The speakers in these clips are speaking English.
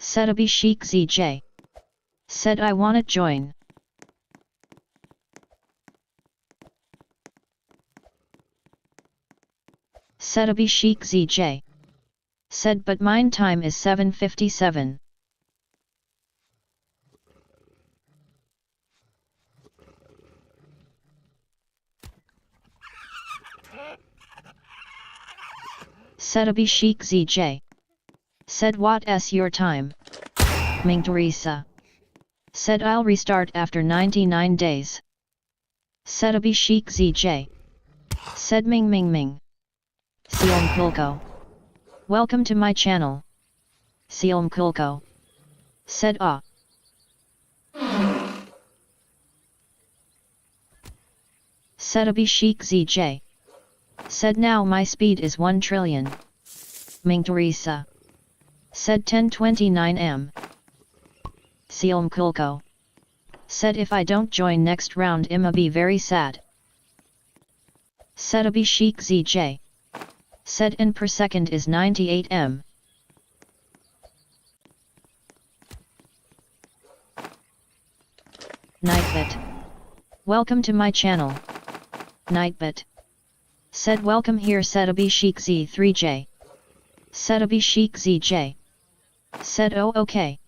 Setabi Sheikh ZJ. Said I wanna join. Setabi Sheikh ZJ. Said but mine time is 7:57. Setabi Sheikh ZJ. Said what's your time? Ming Teresa. Said I'll restart after 99 days. Setabi Sheikh ZJ. Said Ming Ming Ming. Siom Kulko. Welcome to my channel. Siom Kulko. Said ah. Setabi Sheikh ZJ. Said now my speed is 1 trillion. Ming Teresa. Said 1029 m. Siom Kulko. Said if I don't join next round I'ma be very sad. Setabi Sheikh ZJ. Said n per second is 98 m. Nightbit. Welcome to my channel. Nightbit. Said welcome here Setabi Sheikh Z3J. Setabi Sheikh ZJ. Said oh okay.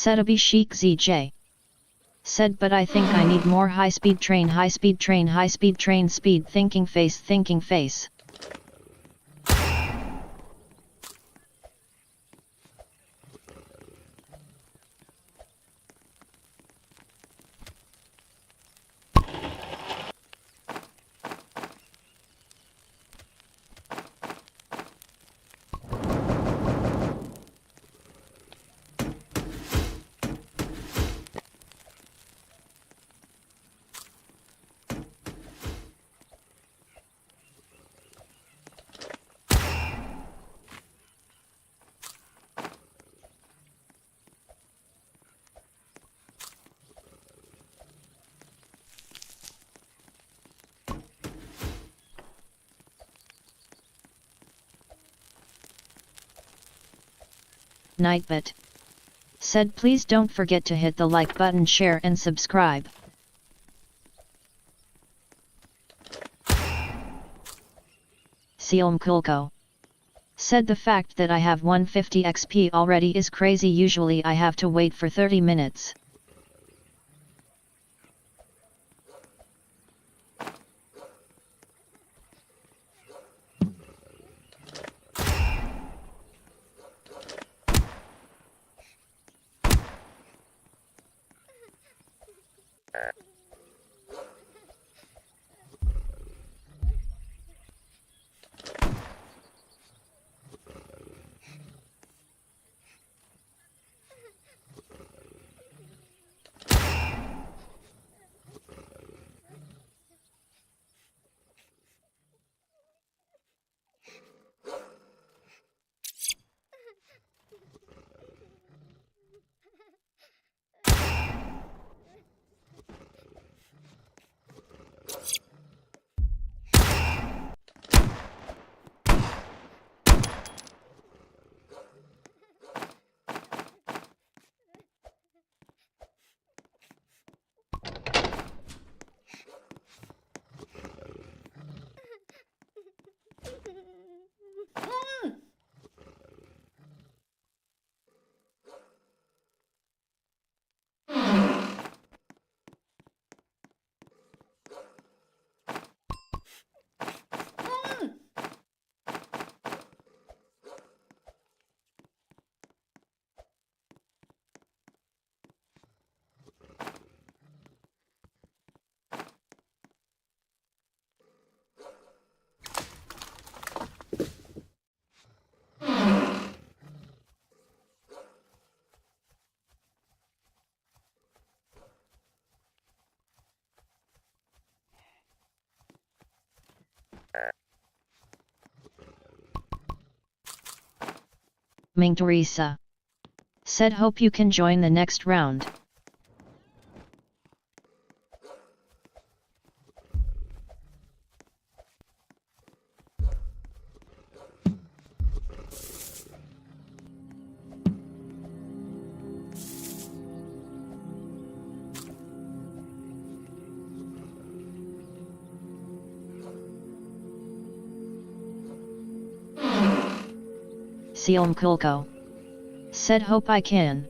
Setabi Sheikh ZJ. Said but I think I need more high speed train speed thinking face. Nightbit. Said please don't forget to hit the like button, share and subscribe. Siom Kulko. Said the fact that I have 150 XP already is crazy, usually I have to wait for 30 minutes. Ming Teresa. Said hope you can join the next round. Seom Kulko. Said hope I can.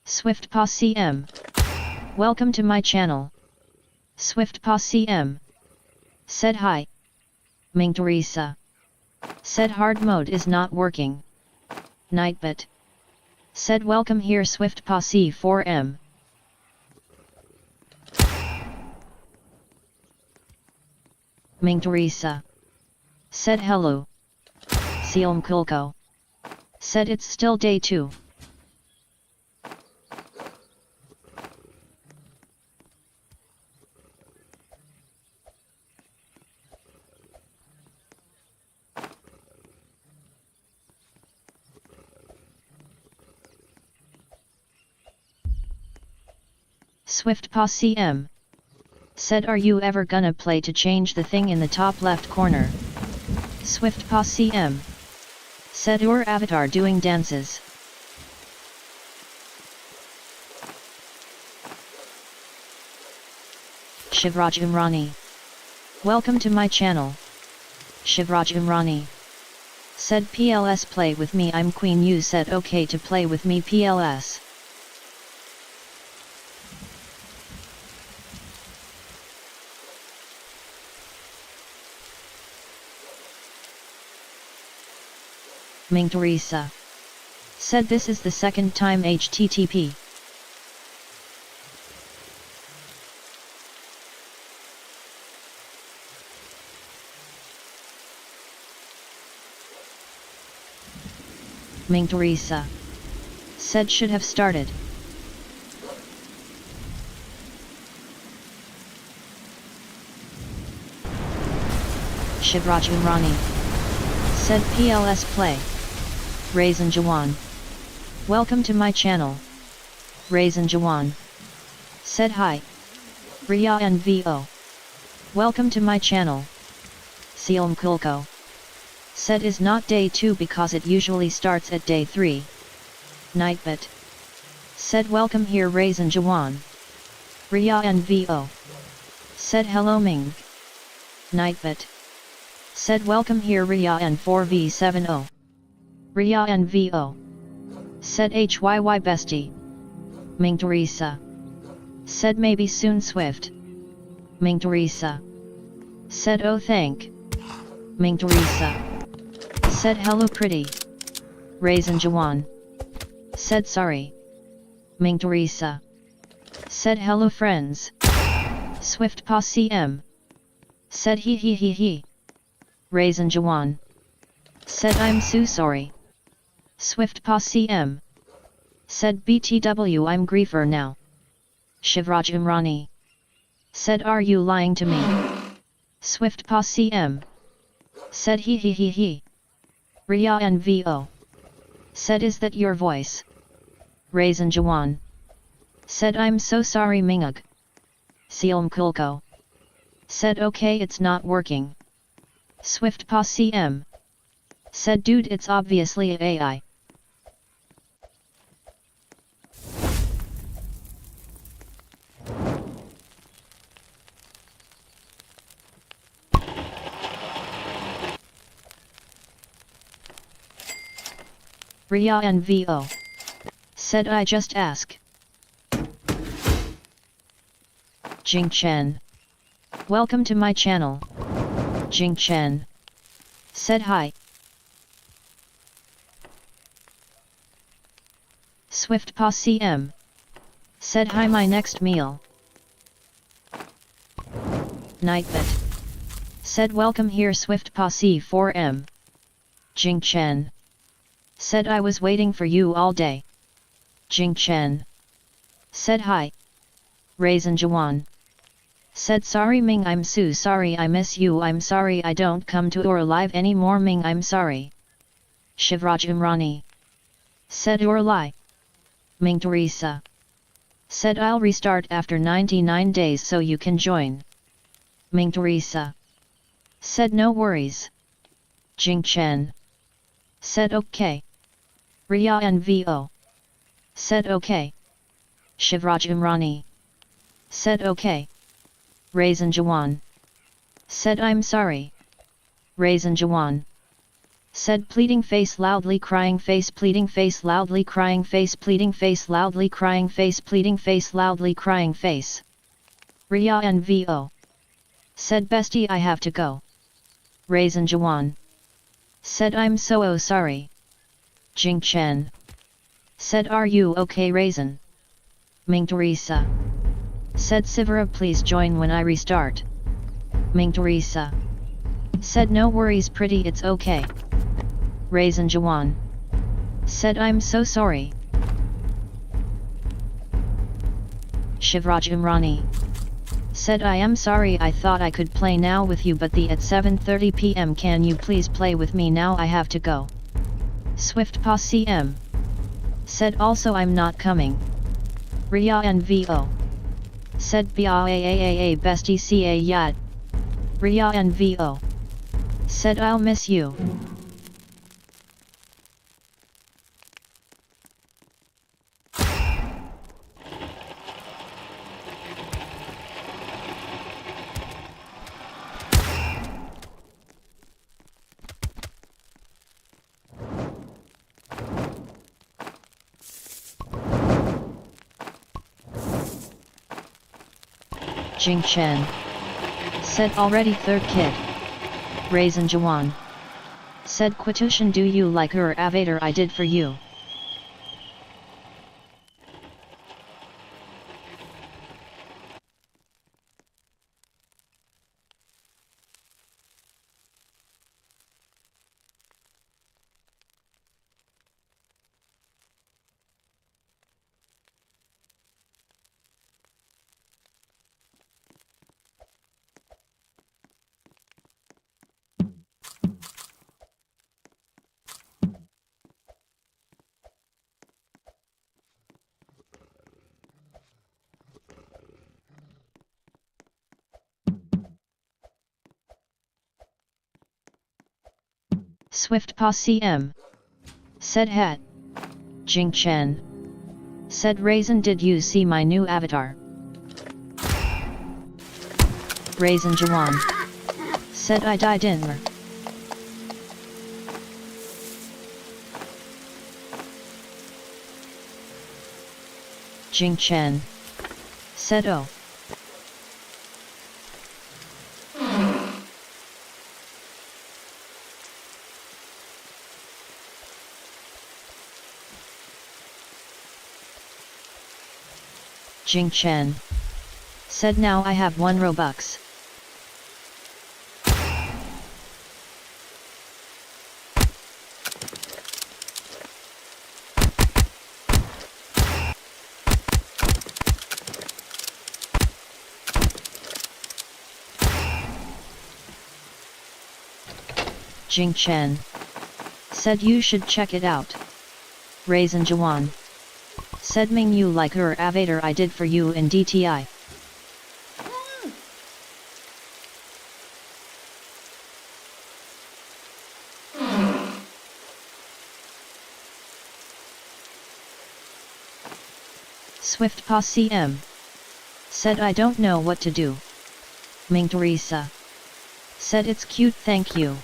SwiftPaw CM. Welcome to my channel. SwiftPaw CM. Said hi. Ming Teresa. Said hard mode is not working. Nightbit. Said welcome here SwiftPaw C4M. Ming Teresa. Said hello. Seom Kulko. Said it's still day 2. SwiftPaw CM. Said are you ever gonna play to change the thing in the top left corner? SwiftPaw CM. Said your avatar doing dances. Shivraj Imrani. Welcome to my channel. Shivraj Imrani. Said PLS play with me I'm Queen you said okay to play with me PLS. Ming Teresa. Said this is the second time HTTP. Ming Teresa. Said should have started. Shivraj Imrani. Said PLS play. Raisin Jawan. Welcome to my channel. Raisin Jawan. Said hi. Riya NVO. Welcome to my channel. Seom Kulko. Said is not day 2 because it usually starts at day 3. Nightbit. Said welcome here Raisin Jawan. Riya NVO. Said hello Ming. Nightbit. Said welcome here Riya N4V70. Ria NVO. Said HYY bestie. Ming Teresa. Said maybe soon Swift. Ming Teresa. Said oh thank. Ming Teresa. Said hello pretty. Raisin Jawan. Said sorry. Ming Teresa. Said hello friends. Swift Posse M. Said he. Raisin Jawan. Said I'm so sorry. Swift Posse M. Said BTW I'm griefer now. Shivraj Imrani. Said are you lying to me? Swift Posse M. Said he. Ria NVO. Said is that your voice? Raisin Jawan. Said I'm so sorry Mingug. Sealm Kulko. Said okay it's not working. Swift Posse M. Said dude it's obviously a AI. Ria NVO. Said I just ask. Jing Chen. Welcome to my channel. Jing Chen. Said hi. Swift Posse M. Said hi my next meal. Nightbit. Said welcome here Swift Posse 4M. Jing Chen. Said I was waiting for you all day. Jing Chen. Said hi. Raisin Jawan. Said sorry Ming I'm so sorry I miss you I'm sorry I don't come to your live anymore Ming I'm sorry. Shivraj Imrani. Said your lie. Ming Teresa. Said I'll restart after 99 days so you can join. Ming Teresa. Said no worries. Jing Chen. Said okay. Ria NVO. Said okay. Shivraj Imrani. Said okay. Raisin Jawan. Said I'm sorry. Raisin Jawan. Said pleading face loudly crying face pleading face loudly crying face pleading face loudly crying face pleading face loudly crying face. Ria NVO. Said bestie I have to go. Raisin Jawan. Said I'm so sorry. Jing Chen. Said are you okay Raisin? Ming Teresa. Said Sivara please join when I restart. Ming Teresa. Said no worries pretty it's okay. Raisin Jawan. Said I'm so sorry. Shivraj Imrani. Said I am sorry I thought I could play now with you but at 7:30 PM can you please play with me now I have to go. Swift Posse M. Said also I'm not coming. Ria NVO. Said BAAAA bestie ca yad. Ria NVO. Said I'll miss you. Jing Chen. Said already third kid. Raisin Jawan. Said Quitushan do you like her avatar I did for you? Swift Posse M. Said hat. Jing Chen. Said Raisin did you see my new avatar? Raisin Jawan. Said I died in her. Jing Chen. Said oh. Jing Chen. Said now I have 1 Robux. Jing Chen. Said you should check it out. Raisin Juan. Said Ming you like her avatar I did for you in DTI. Swift Posse M. Said I don't know what to do. Ming Teresa. Said it's cute thank you.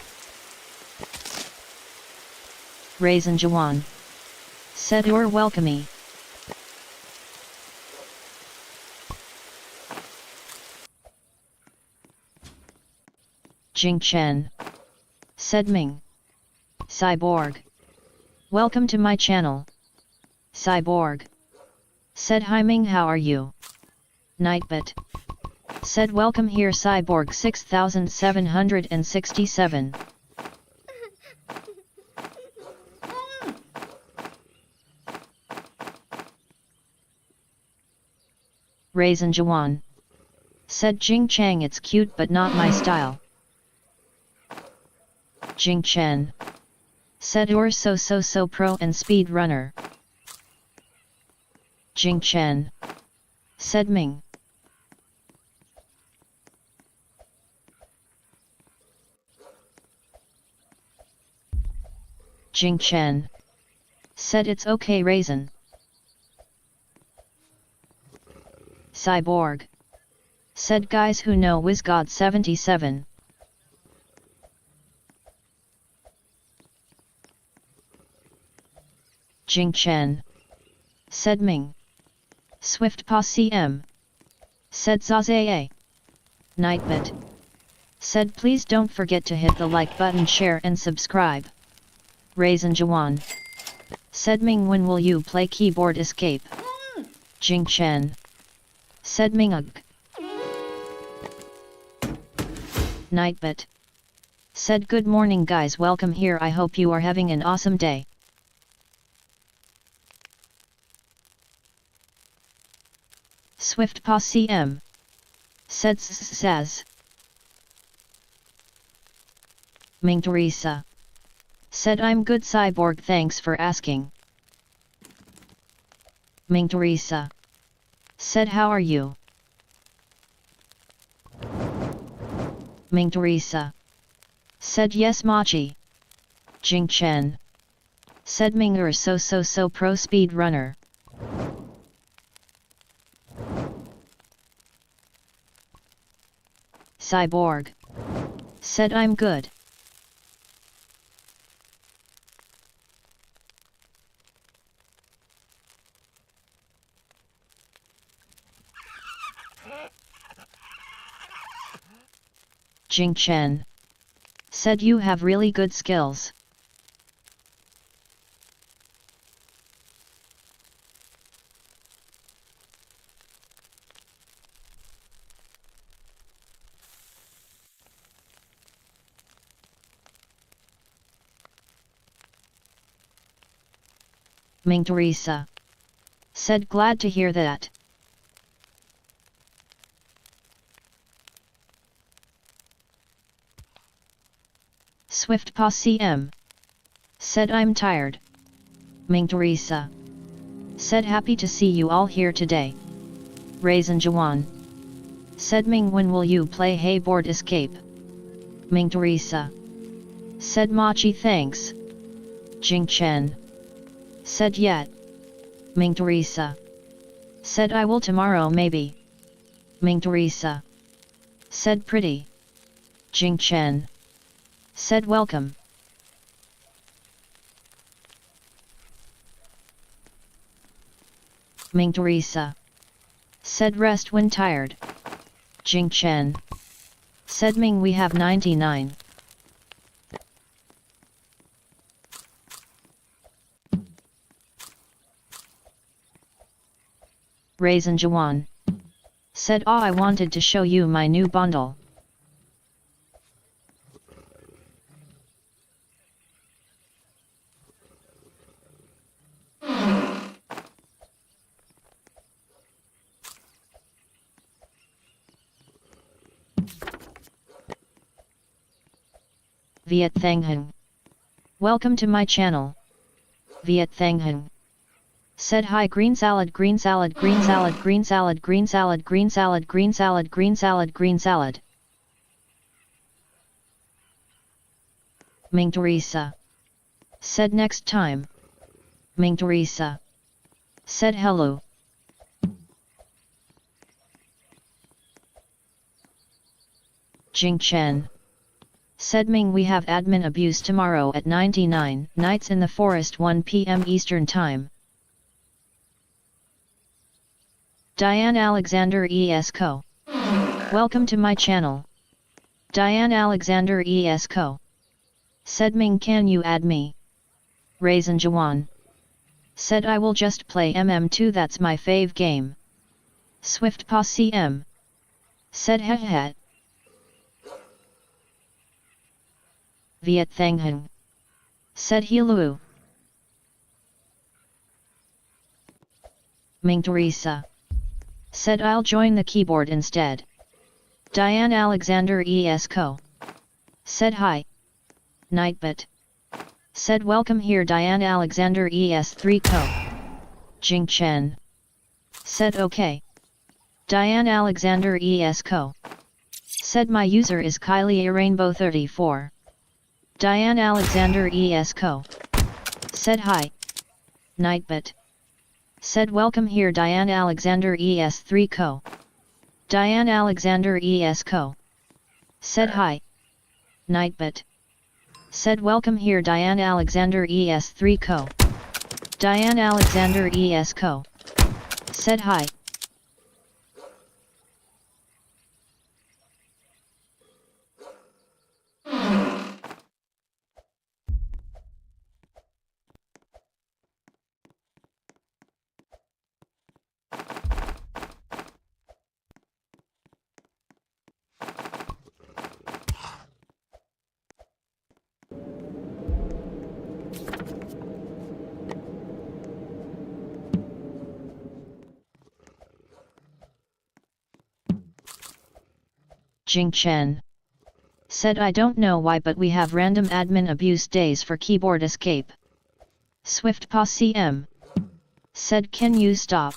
Raisin Juan. Said you're welcome. Jing Chen. Said Ming. Cyborg. Welcome to my channel. Cyborg. Said hi Ming how are you? Nightbit. Said welcome here Cyborg 6767. Raisin Juan. Said Jing Chang it's cute but not my style. Jing Chen. Said you're so pro and speed runner. Jing Chen. Said Ming. Jing Chen. Said it's okay Raisin. Cyborg. Said guys who know WizGod 77. Jing Chen. Said Ming. Swift Posse M. Said Zazae. Nightbit. Said please don't forget to hit the like button share and subscribe. Raisin Juan. Said Ming when will you play Keyboard Escape? Jing Chen. Said Ming ugh. Nightbit. Said good morning guys welcome here I hope you are having an awesome day. Swift Posse M. Said says. Ming Teresa. Said I'm good Cyborg thanks for asking. Ming Teresa. Said how are you? Ming Teresa. Said yes Machi. Jing Chen. Said Ming er so pro speed runner. Cyborg. Said I'm good. Jing Chen. Said you have really good skills. Ming Teresa. Said glad to hear that. Swift Posse M. Said I'm tired. Ming Teresa. Said happy to see you all here today. Raisin Juan. Said Ming when will you play Keyboard Escape? Ming Teresa. Said Machi thanks. Jing Chen. Said yet. Ming Teresa. Said I will tomorrow maybe. Ming Teresa. Said pretty. Jing Chen. Said welcome. Ming Teresa. Said rest when tired. Jing Chen. Said Ming we have 99. Raisin Jawan. Said I wanted to show you my new bundle. Viet Thang Hung. Welcome to my channel. Viet Thang Hung. Said hi green salad green salad green salad green salad green salad green salad green salad green salad green salad. Ming Teresa. Said next time. Ming Teresa. Said hello. Jing Chen. Said Ming we have admin abuse tomorrow at 99 Nights in the Forest 1 PM Eastern Time. Diane Alexander ESCO. Welcome to my channel. Diane Alexander ESCO. Said Ming can you add me? Raisin Jawan. Said I will just play MM2 that's my fave game. Swift Pa CM. Said heh. Viet Thang Hung. Said hello. Ming Teresa. Said I'll join the keyboard instead. Diane Alexander ESCO. Said hi. Nightbit. Said welcome here Diane Alexander ES3 Co. Jing Chen. Said okay. Diane Alexander ESCO. Said my user is Kylie Rainbow 34. Diane Alexander ESCO. Said hi. Nightbit. Said welcome here Diane Alexander ES3 Co. Diane Alexander ESCO. Said hi. Nightbit. Said welcome here Diane Alexander ES3 Co. Diane Alexander ESCO. Said hi. Jing Chen. Said I don't know why but we have random admin abuse days for keyboard escape. Swift Pa CM. Said can you stop?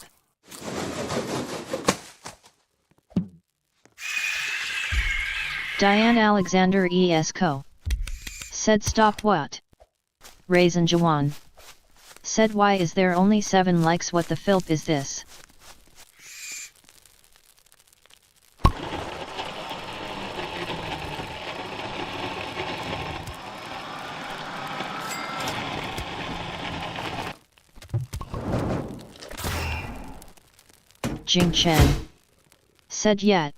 Diane Alexander ESCO. Said stop what? Raisin Jawan. Said why is there only 7 likes what the filth is this? Jing Chen. Said yet.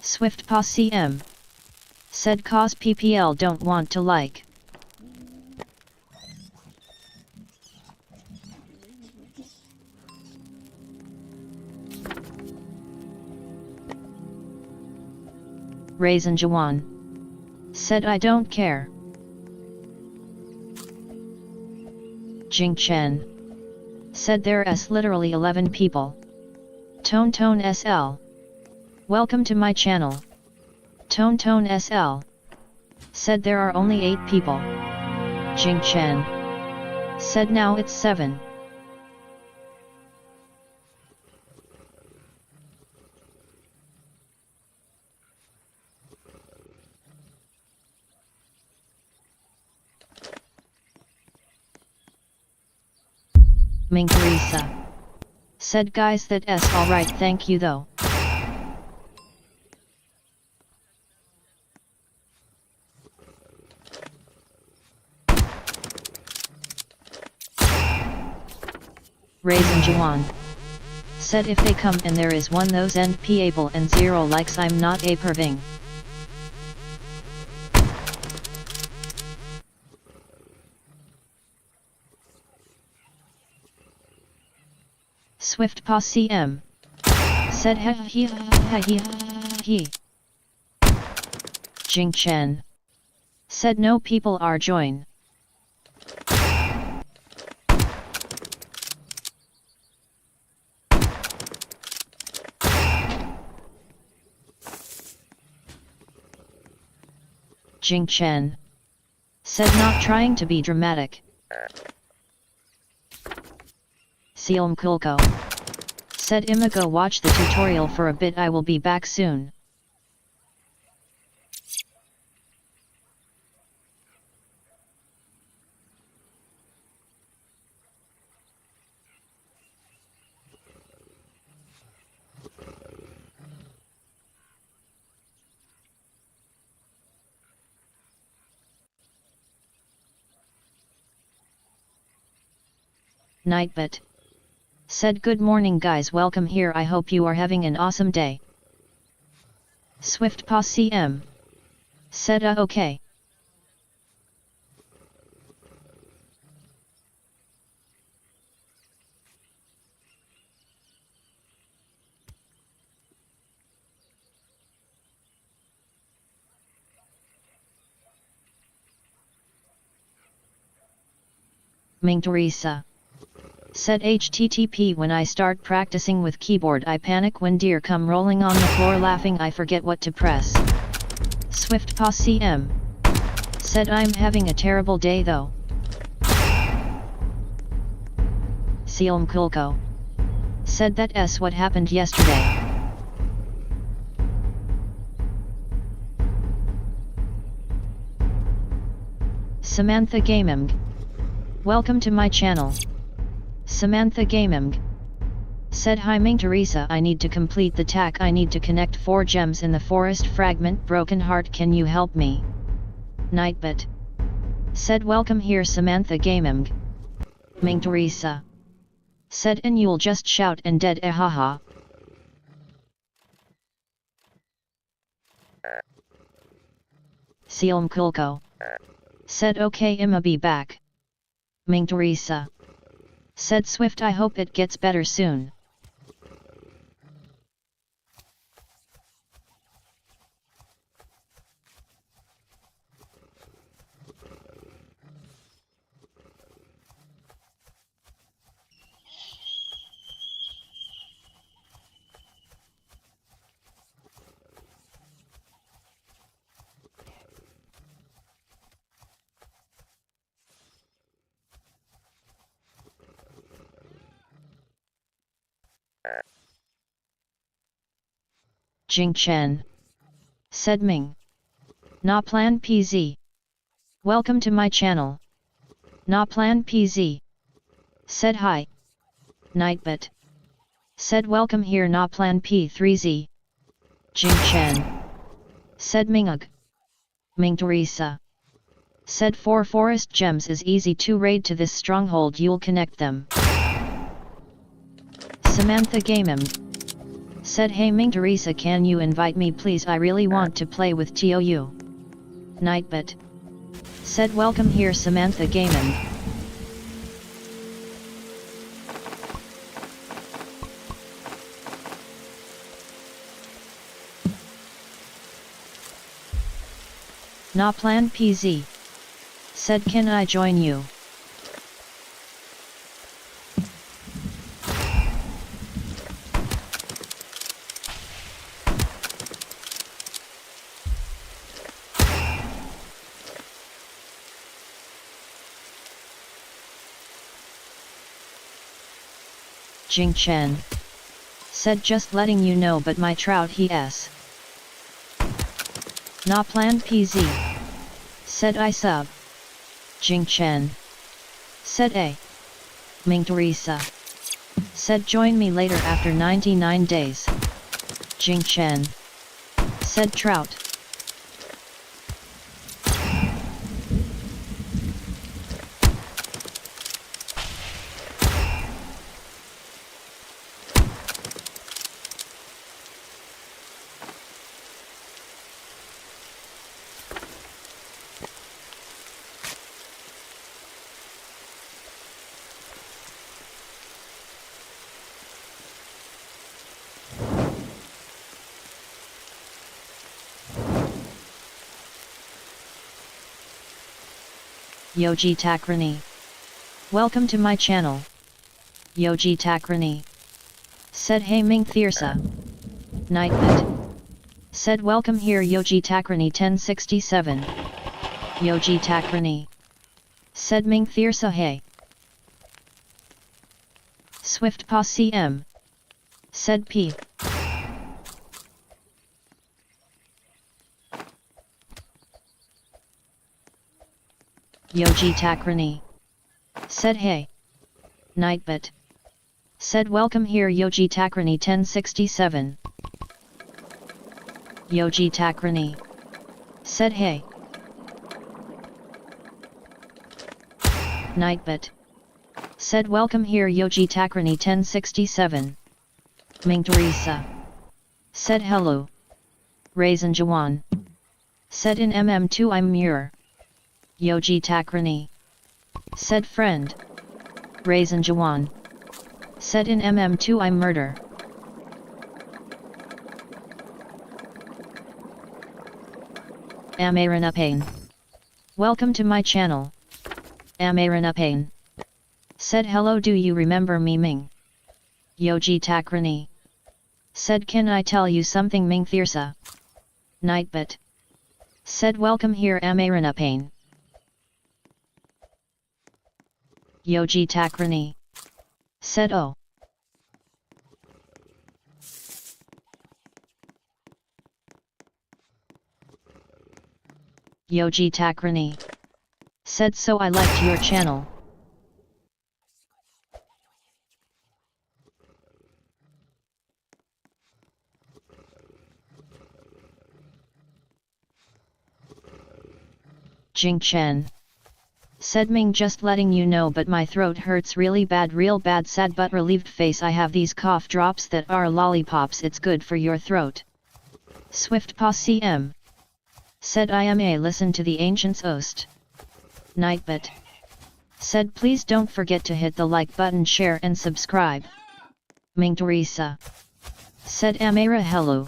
Swift Pa CM. Said cause PPL don't want to like. Raisin Jawan. Said I don't care. Jing Chen. Said there's literally 11 people. Tone SL. Welcome to my channel. Tone SL. Said there are only 8 people. Jing Chen. Said now it's 7. Ming Teresa. Said guys that's alright thank you though. Raisin Juan. Said if they come and there is one those end able and 0 likes I'm not a perving. Swift Pa CM. Said ha he ha he. Jing Chen. Said no people are join. Jing Chen. Said not trying to be dramatic. Sealm Kulko. Said Imago watch the tutorial for a bit, I will be back soon. Nightbit. Said good morning guys, welcome here, I hope you are having an awesome day. Swift Pa CM. Said okay. Ming Teresa. Said HTTP when I start practicing with keyboard I panic when deer come rolling on the floor laughing I forget what to press. Swift Pa CM. Said I'm having a terrible day though. Sealm Kulko. Said that's what happened yesterday. Samantha Gaming. Welcome to my channel. Samantha Gaming. Said hi Ming Teresa, I need to complete the task, I need to connect 4 gems in the forest fragment broken heart, can you help me? Nightbit. Said welcome here Samantha Gaming. Ming Teresa. Said and you'll just shout and dead haha. Sealm Kulko. Said okay I'ma be back. Ming Teresa. Said Swift I hope it gets better soon. Jing Chen. Said Ming. Na Plan PZ. Welcome to my channel. Na Plan PZ. Said hi. Nightbit. Said welcome here Na Plan P3Z. Jing Chen. Said Mingug. Ming Teresa. Said 4 forest gems is easy to raid to this stronghold, you'll connect them. Samantha Gaming. Said hey Ming Teresa, can you invite me please, I really want to play with TOU. Nightbit. Said welcome here Samantha Gaming. Na Plan PZ. Said can I join you? Jing Chen. Said just letting you know but my trout he s. Na Plan PZ. Said I sub. Jing Chen. Said A. Ming Teresa. Said join me later after 99 days. Jing Chen. Said trout. Yogi Takrani. Welcome to my channel. Yogi Takrani. Said hey Ming Thirsa. Nightbit. Said welcome here Yogi Takrani 1067. Yogi Takrani. Said Ming Thirsa hey. Swift Posse M. Said P. Yogi Takrani. Said hey. Nightbit. Said welcome here Yogi Takrani 1067. Yogi Takrani. Said hey. Nightbit. Said welcome here Yogi Takrani 1067. Ming Teresa. Said hello. Raisin Jawan. Said in MM2 I'm Muir. Yogi Takrani. Said friend. Raisin Jawan. Said in MM2 I'm murder. Amarina Pain. Welcome to my channel. Amarina Pain. Said hello do you remember me Ming? Yogi Takrani. Said can I tell you something Ming Thirsa? Nightbit. Said welcome here Amarina Pain. Yogi Takrani. Said oh. Yogi Takrani. Said so I liked your channel. Jing Chen. Said Ming just letting you know but my throat hurts really bad real bad sad but relieved face I have these cough drops that are lollipops it's good for your throat. Swift Posse M. Said I am a listen to the ancients oast. Nightbit. Said please don't forget to hit the like button share and subscribe. Ming Teresa. Said Amara hello.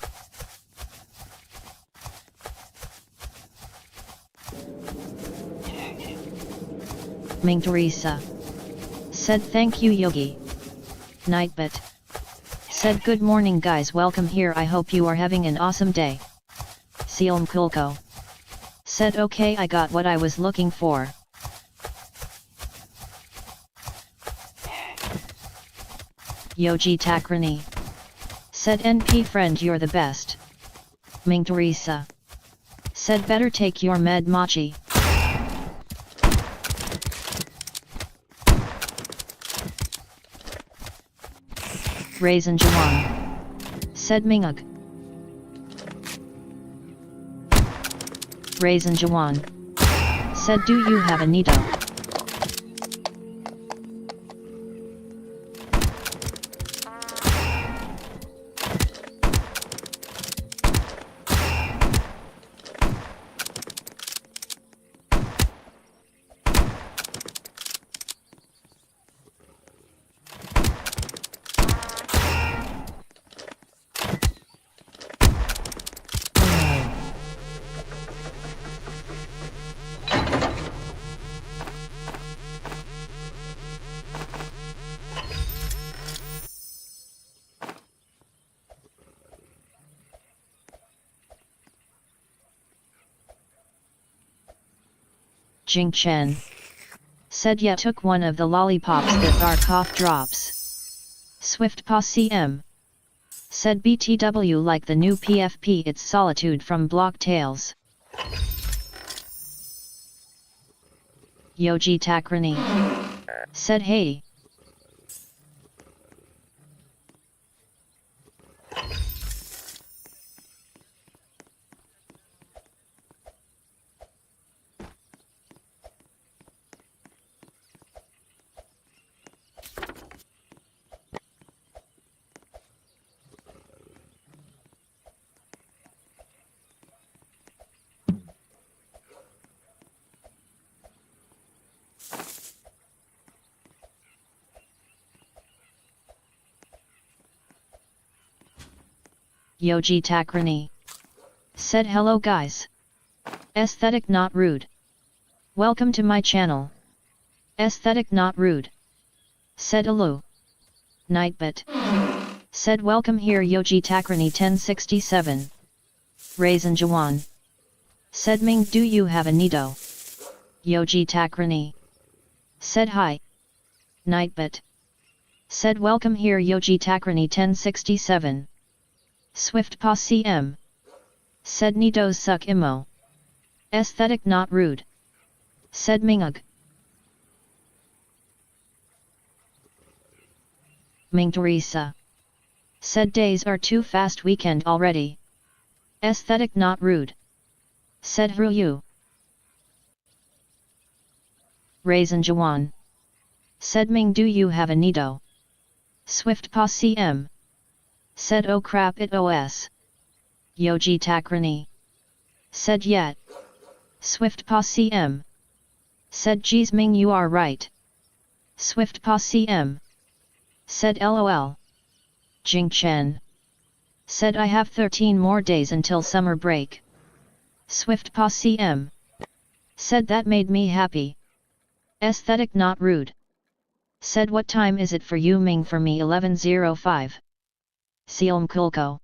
Ming Teresa. Said thank you Yogi. Nightbit. Said good morning guys welcome here I hope you are having an awesome day. Sealm Kulko. Said okay I got what I was looking for. Yogi Takrani. Said NP friend you're the best. Ming Teresa. Said better take your med machi. Raisin Jawan. Said Mingug. Raisin Jawan. Said do you have a needle? Jing Chen. Said yeah took one of the lollipops that are cough drops. Swift Posse M. Said BTW like the new PFP it's Solitude from Block Tales. Yogi Takrani. Said hey. Yogi Takrani. Said hello guys. Aesthetic not rude. Welcome to my channel. Aesthetic not rude. Said Alu. Nightbit. Said welcome here Yoji Takrani 1067. Raisin Jawan. Said Ming do you have a Nido? Yoji Takrani. Said hi. Nightbit. Said welcome here Yoji Takrani 1067. Swift Pa CM. Said Nidos suck imo. Aesthetic not rude. Said Mingug. Ming Teresa. Said days are too fast weekend already. Aesthetic not rude. Said Yu. Raisin Jawan. Said Ming do you have a Nido? Swift Pa CM. Said oh crap it os. Yoji Takrani. Said yet. Swift Pa CM. Said geez Ming you are right. Swift Pa CM. Said lol. Jing Chen. Said I have 13 more days until summer break. Swift Pa CM. Said that made me happy. Aesthetic not rude. Said what time is it for you Ming for me 11:05. Sealm Kulko.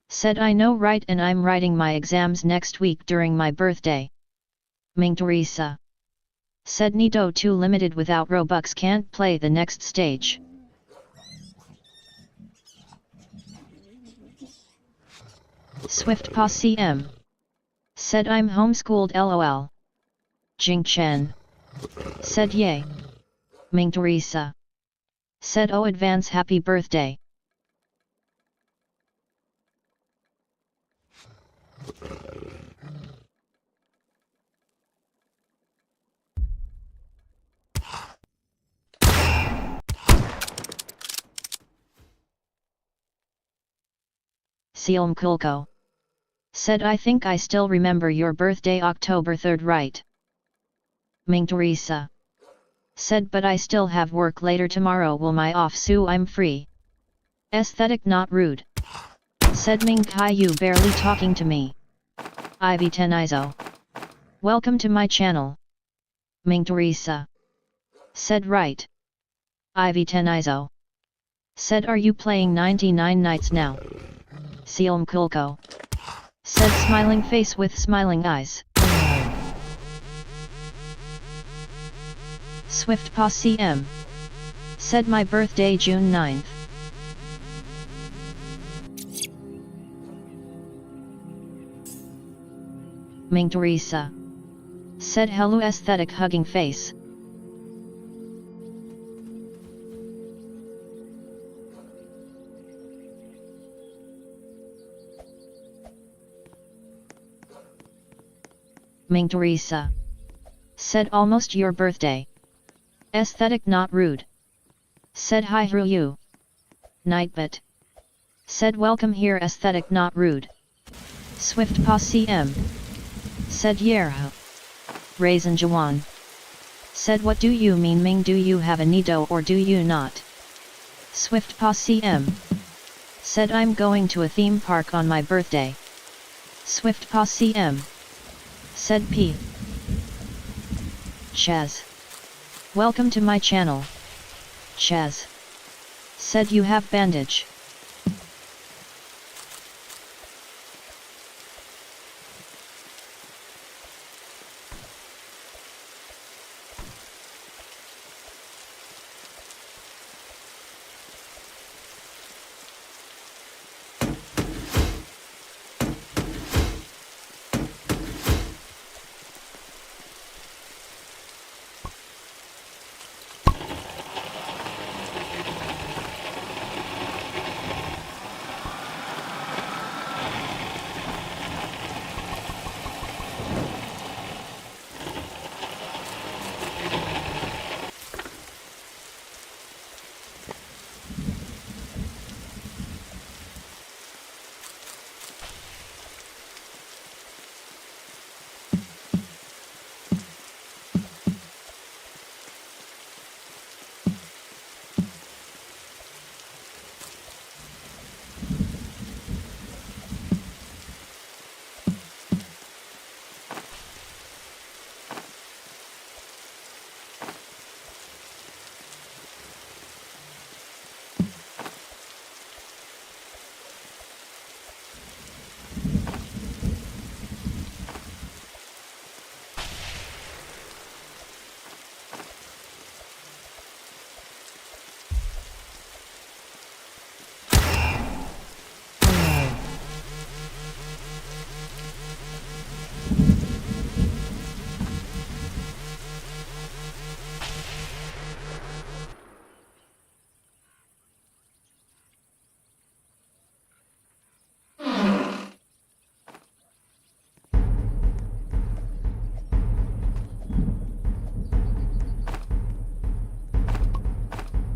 Said I know right and I'm writing my exams next week during my birthday. Ming Teresa. Said Nido too limited without Robux can't play the next stage. Swift Pa CM. Said I'm homeschooled lol. Jing Chen. Said yay. Ming Teresa. Said oh advance happy birthday. Sealm Kulko. Said I think I still remember your birthday October 3rd right. Ming Teresa. Said but I still have work later tomorrow will my off so I'm free. Aesthetic not rude. Said Ming Kai you barely talking to me. Ivy Tenizo. Welcome to my channel. Ming Teresa. Said right. Ivy Tenizo. Said are you playing 99 nights now? Sealm Kulko. Said smiling face with smiling eyes. Swift Pa CM. Said my birthday June 9th. Ming Teresa. Said hello aesthetic hugging face. Ming Teresa. Said almost your birthday. Aesthetic not rude. Said hi Yu. Nightbit. Said welcome here aesthetic not rude. Swift Pa CM. Said Yerho. Raisin Jawan. Said what do you mean Ming do you have a Nido or do you not? Swift Pa CM. Said I'm going to a theme park on my birthday. Swift Pa CM. Said P. Chaz. Welcome to my channel. Chaz. Said you have bandage.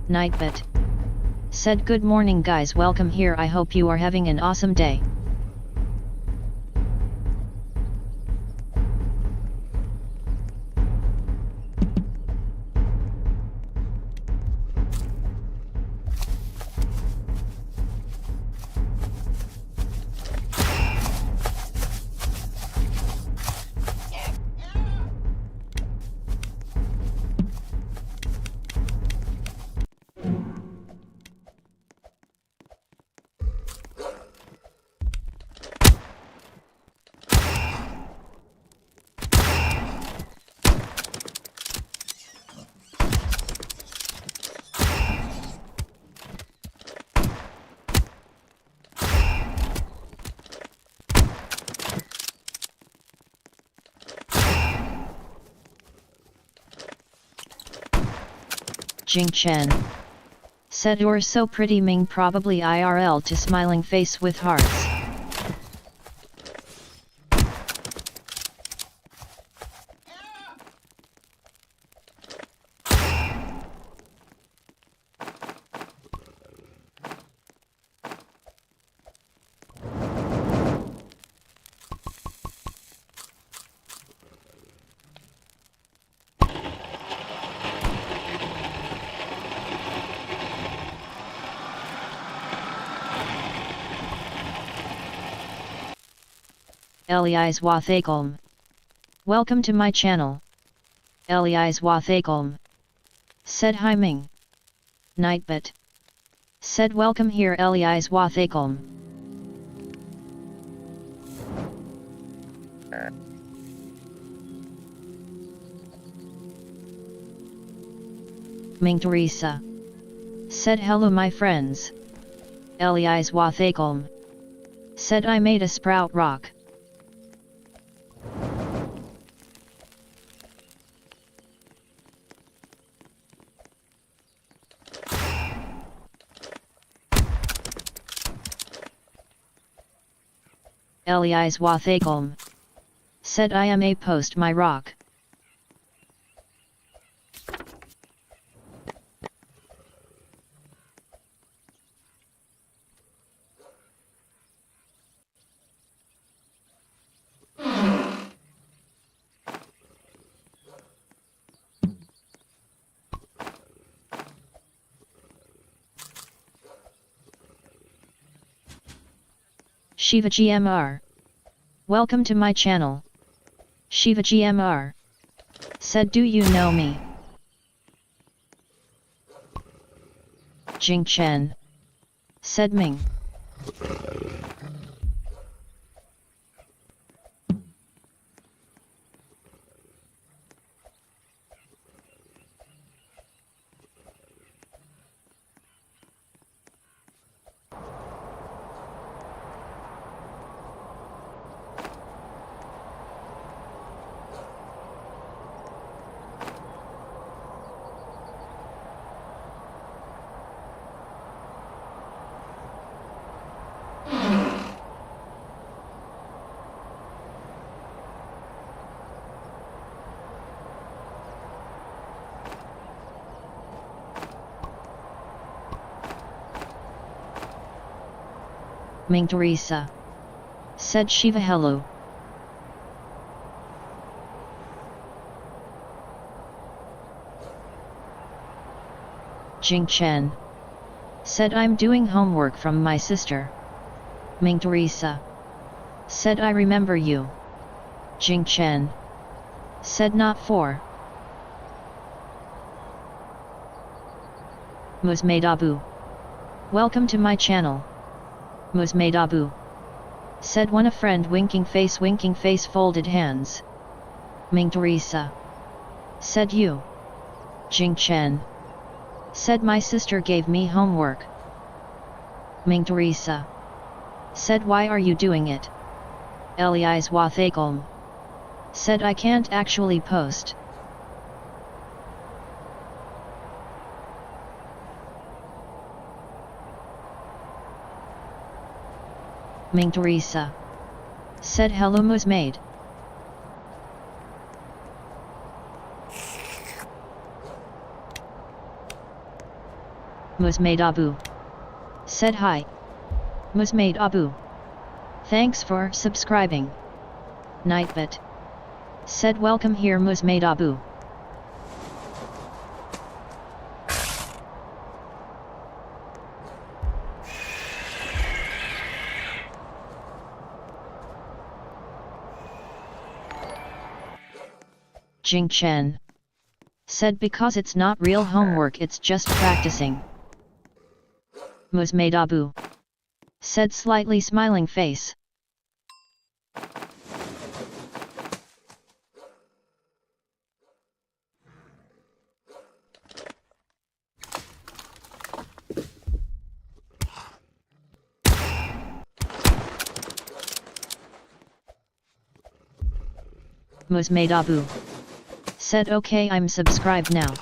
Nightbit. Said good morning guys, welcome here, I hope you are having an awesome day. Jing Chen. Said you're so pretty Ming, probably IRL to smiling face with hearts. Elias Wathakolm. Welcome to my channel. Elias Wathakolm. Said hi Ming. Nightbit. Said welcome here Elias Wathakolm. Ming Teresa. Said hello my friends. Elias Wathakolm. Said I made a sprout rock. Elias Wathakolm. Said I am a post my rock. Shiva GMR. Welcome to my channel. Shiva GMR. Said do you know me? Jing Chen. Said Ming. Ming Teresa. Said Shiva hello. Jing Chen. Said I'm doing homework from my sister. Ming Teresa. Said I remember you. Jing Chen. Said not for. Musmaidabu. Welcome to my channel. Musmaidabu. Said one a friend winking face folded hands. Ming Teresa. Said you. Jing Chen. Said my sister gave me homework. Ming Teresa. Said why are you doing it? Elias Wathakolm. Said I can't actually post. Ming Teresa. Said hello Musmaid. Musmaid Abu. Said hi. Musmaid Abu. Thanks for subscribing. Nightbit. Said welcome here Musmaid Abu. Jing Chen. Said because it's not real homework, it's just practicing. Musmaid Abu. Said slightly smiling face. Musmaid Abu. Said okay, I'm subscribed now.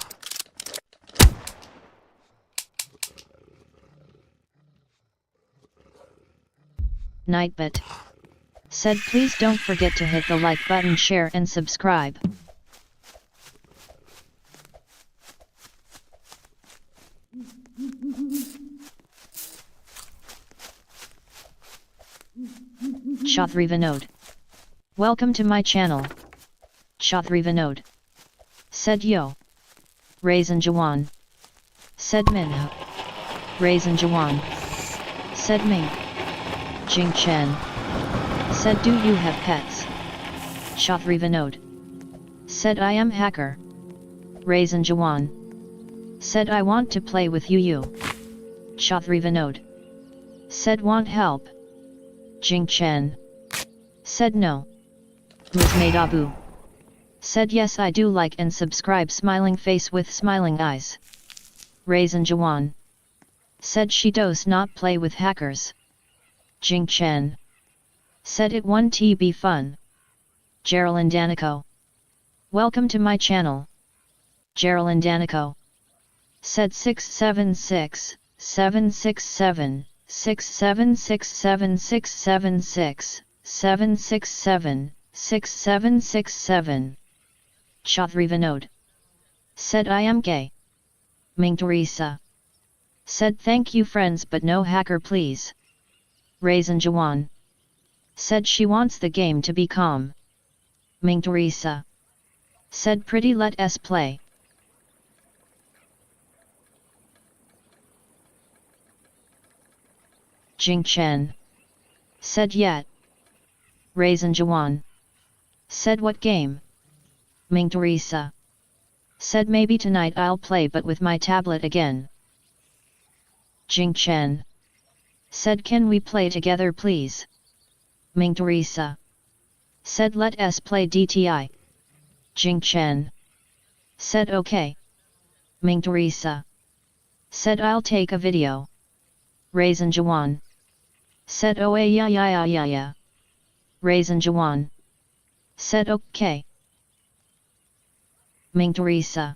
Nightbit. Said please don't forget to hit the like button, share and subscribe. Chaudhry Vinod. Welcome to my channel. Chaudhry Vinod. Said yo. Raisin Jawan. Said Minha. Raisin Jawan. Said Ming. Jing Chen. Said do you have pets? Chaudhry Vinod. Said I am hacker. Raisin Jawan. Said I want to play with you. Chaudhry Vinod. Said want help. Jing Chen. Said no. Musmaid Abu. Said yes I do like and subscribe smiling face with smiling eyes. Raisin Jawan. Said she does not play with hackers. Jing Chen. Said it 1TB fun. Geraldine Danico. Welcome to my channel. Geraldine Danico. Said 676 767 6767 676 767 6767. Chaudhry Vinod. Said I am gay. Ming Teresa. Said thank you friends but no hacker please. Raisin Jawan. Said she wants the game to be calm. Ming Teresa. Said pretty let us play. Jing Chen. Said yet. Raisin Jawan. Said what game? Ming Teresa. Said maybe tonight I'll play but with my tablet again. Jing Chen. Said can we play together please? Ming Teresa. Said let us play DTI. Jing Chen. Said okay. Ming Teresa. Said I'll take a video. Raisin Jawan. Said oh yeah. Raisin Jawan. Said okay. Ming Teresa.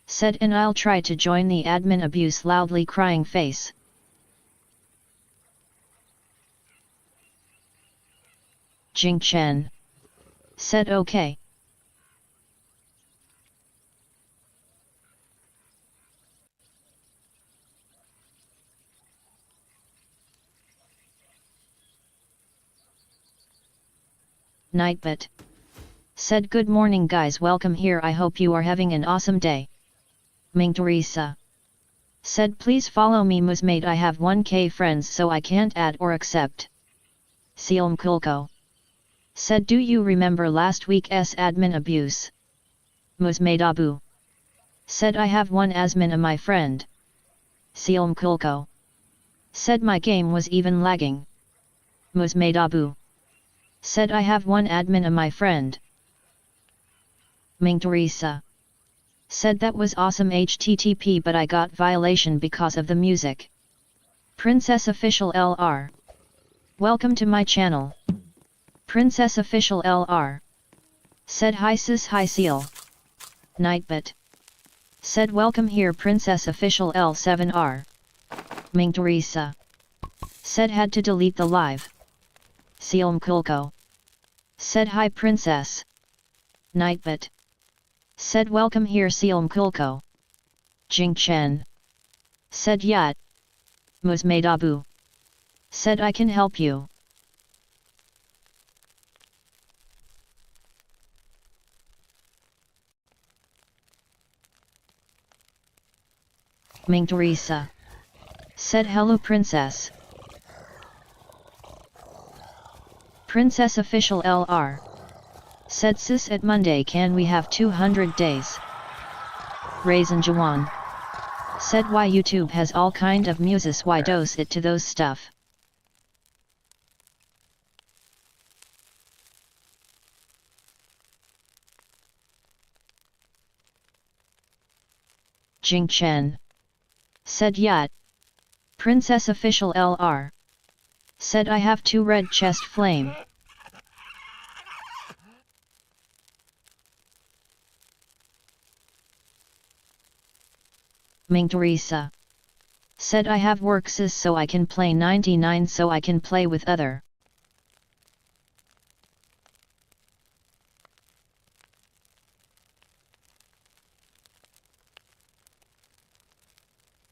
Said and I'll try to join the admin abuse loudly crying face. Jing Chen. Said okay. Nightbit. Said good morning guys, welcome here, I hope you are having an awesome day. Ming Teresa. Said please follow me Musmaid, I have 1k friends so I can't add or accept. Sealm Kulko. Said do you remember last week's admin abuse? Musmaid Abu. Said I have one admin my friend. Sealm Kulko. Said my game was even lagging. Musmaid Abu. Said I have one admin my friend. Ming Teresa. Said that was awesome HTTP but I got violation because of the music. Princess Official LR. Welcome to my channel. Princess Official LR. Said hi sis hi seal. Nightbit. Said welcome here Princess Official L7R. Ming Teresa. Said had to delete the live. Sealm Kulko. Said hi princess. Nightbit. Said welcome here Sealm Kulko. Jing Chen. Said Yat. Musmaid Abu. Said I can help you. Ming Teresa. Said hello princess. Princess official LR. Said sis at Monday can we have 200 days. Raisin Jawan. Said why YouTube has all kind of muses why dose it to those stuff. Jing Chen. Said Yat. Princess official LR. Said I have 2 red chest flame. Ming Teresa. Said I have workses so I can play 99 so I can play with other.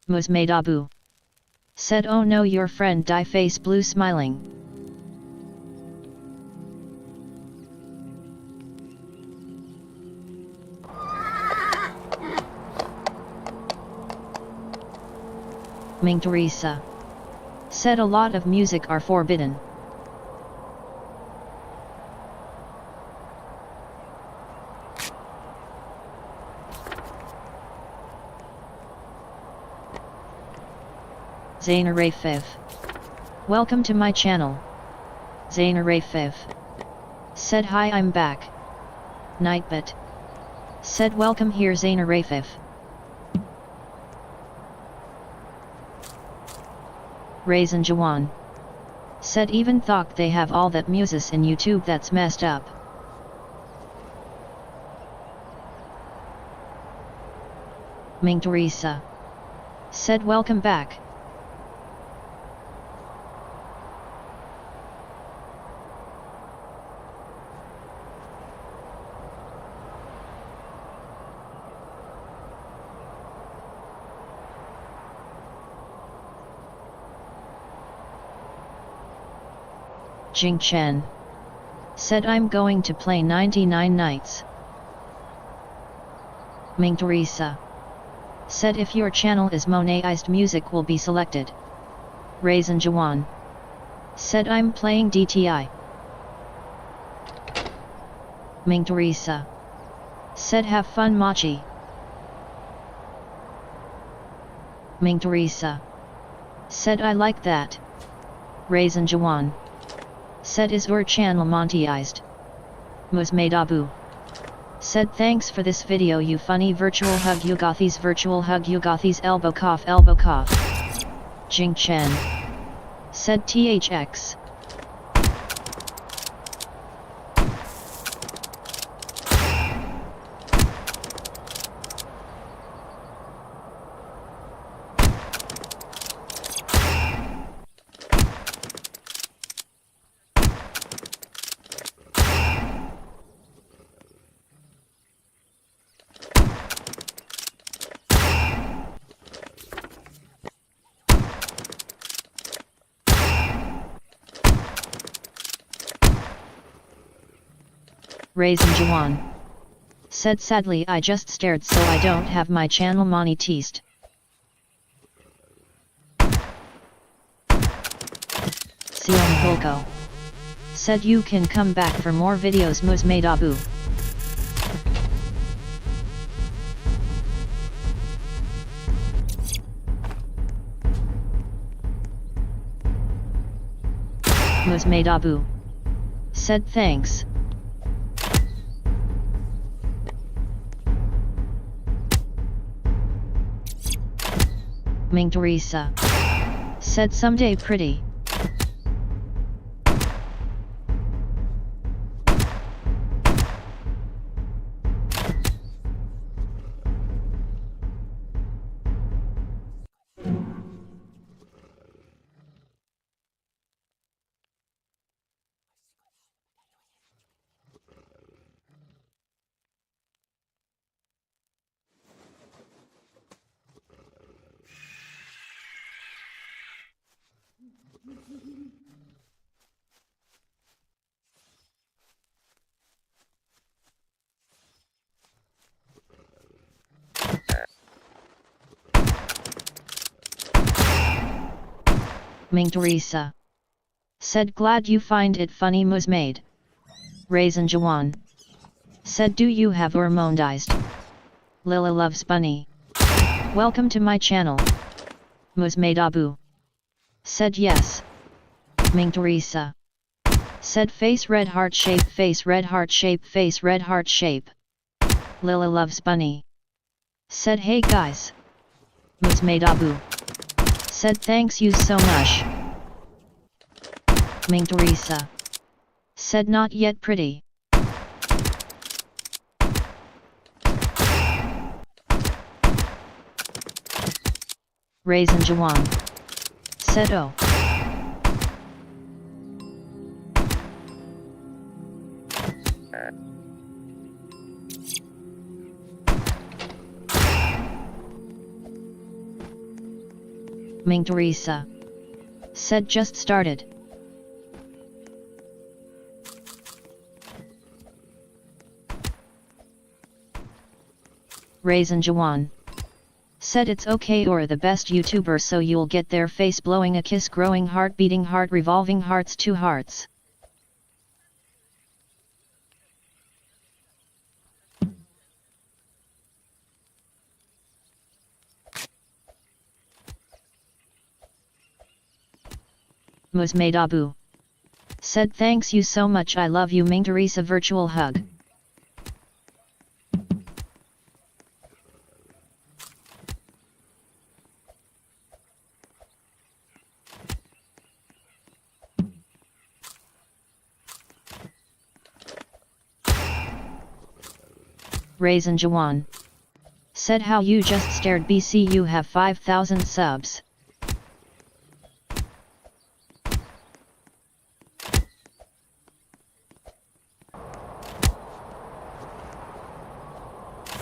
Musmaid Abu. Said oh no your friend die face blue smiling. Ming Teresa. Said a lot of music are forbidden. Zaina Rafif. Welcome to my channel. Zaina Rafif. Said hi I'm back. Nightbit. Said welcome here Zaina Rafif. Raisin Jawan. Said even thought they have all that muses in YouTube that's messed up. Ming Teresa. Said welcome back. Jing Chen. Said I'm going to play 99 nights. Ming Teresa. Said if your channel is monetized music will be selected. Raisin Jawan. Said I'm playing DTI. Ming Teresa. Said have fun Machi. Ming Teresa. Said I like that. Raisin Jawan. Said is your channel monetized? Musmaid Abu. Said thanks for this video you funny virtual hug you gothies virtual hug you gothies elbow cough elbow cough. Jing Chen. Said THX. Raisin Jawan. Said sadly I just stared so I don't have my channel monetized. Sion Volko. Said you can come back for more videos Musmaid Abu. Musmaid Abu. Said thanks. Ming Teresa. Said someday pretty. Ming Teresa. Said glad you find it funny Musmaid. Raisin Jawan. Said do you have hormonized? Lila loves bunny. Welcome to my channel. Musmaid Abu. Said yes. Ming Teresa. Said face red heart shape face red heart shape face red heart shape. Lila loves bunny. Said hey guys. Musmaid Abu. Said thanks you so much. Ming Teresa. Said not yet pretty. Raisin Jawan. Said oh. Ming Teresa. Said just started. Raisin Jawan. Said it's okay or the best YouTuber so you'll get their face blowing a kiss growing heart beating heart revolving hearts 2 hearts. Musmaid Abu. Said thanks you so much I love you Ming Teresa virtual hug. Raisin Jawan. Said how you just stared BC you have 5,000 subs.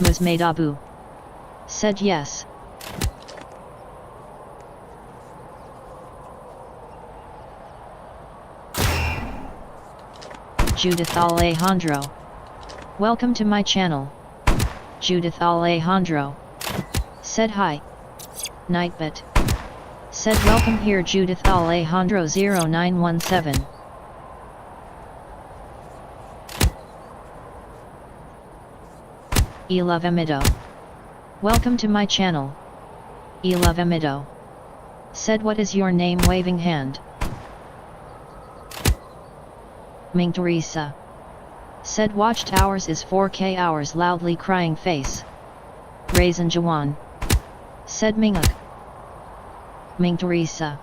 Musmaid Abu. Said yes. Judith Alejandro. Welcome to my channel. Judith Alejandro. Said hi. Nightbit. Said welcome here Judith Alejandro 0917. Elove Amido. Welcome to my channel. Elove Amido. Said what is your name waving hand. Ming Teresa. Said watched hours is 4K hours loudly crying face. Raisin Jawan. Said Minguk. Ming Teresa.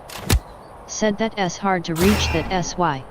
Said that S hard to reach that SY.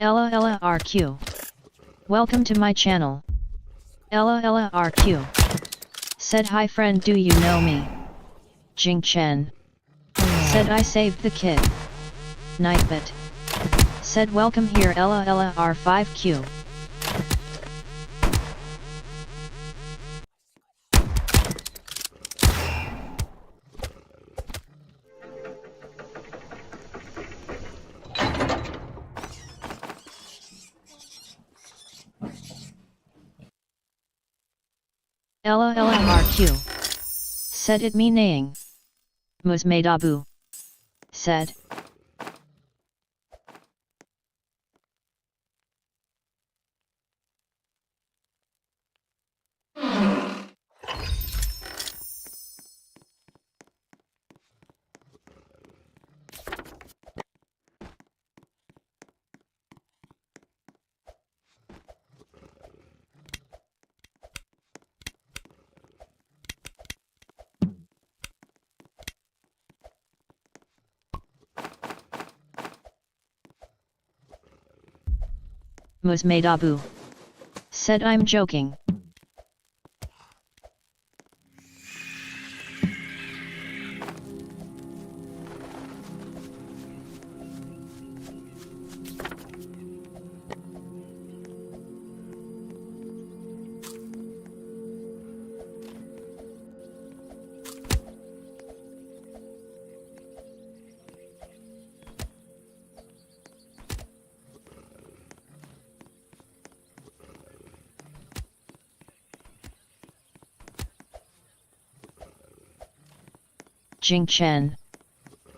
Ella RQ. Welcome to my channel. Ella RQ. Said hi friend do you know me? Jing Chen. Said I saved the kid. Nightbit. Said welcome here Ella R5Q. Ella RQ. Said it me naying. Musmaid Abu. Said. Musmaid Abu. Said I'm joking. Jing Chen.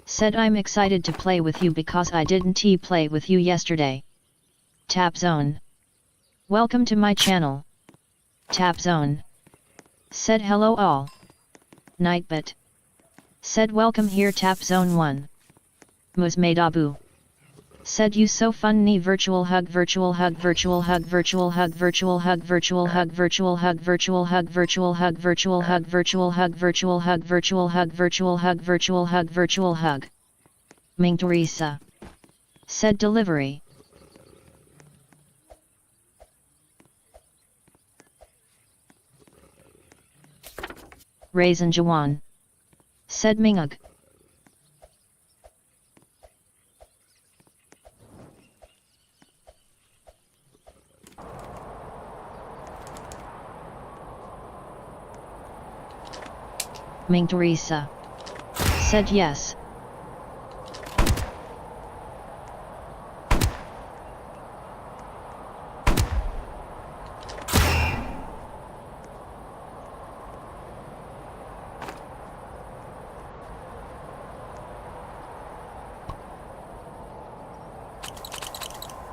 Said I'm excited to play with you because I didn't play with you yesterday. Tap Zone. Welcome to my channel. Tap Zone. Said hello all. Nightbot. Said welcome here Tap Zone 1. Musmaid Abu. Said you so fun knee virtual hug virtual hug virtual hug virtual hug virtual hug virtual hug virtual hug virtual hug virtual hug virtual hug virtual hug virtual hug virtual hug virtual hug virtual hug virtual hug. Ming Teresa. Said delivery. Raisin Jawan. Said Mingug. Ming Teresa. Said yes.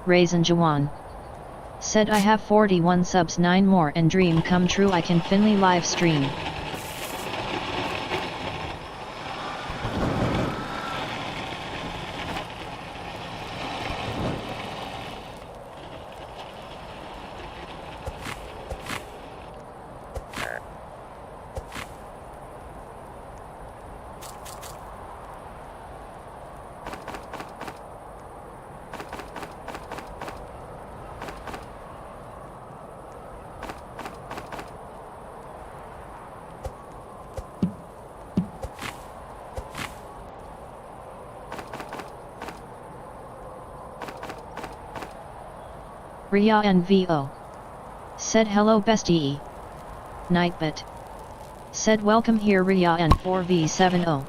Raisin Jawan. Said I have 41 subs 9 more and dream come true I can finally live stream. Ria NVO. Said hello bestie. Nightbot. Said welcome here Ria N4V70.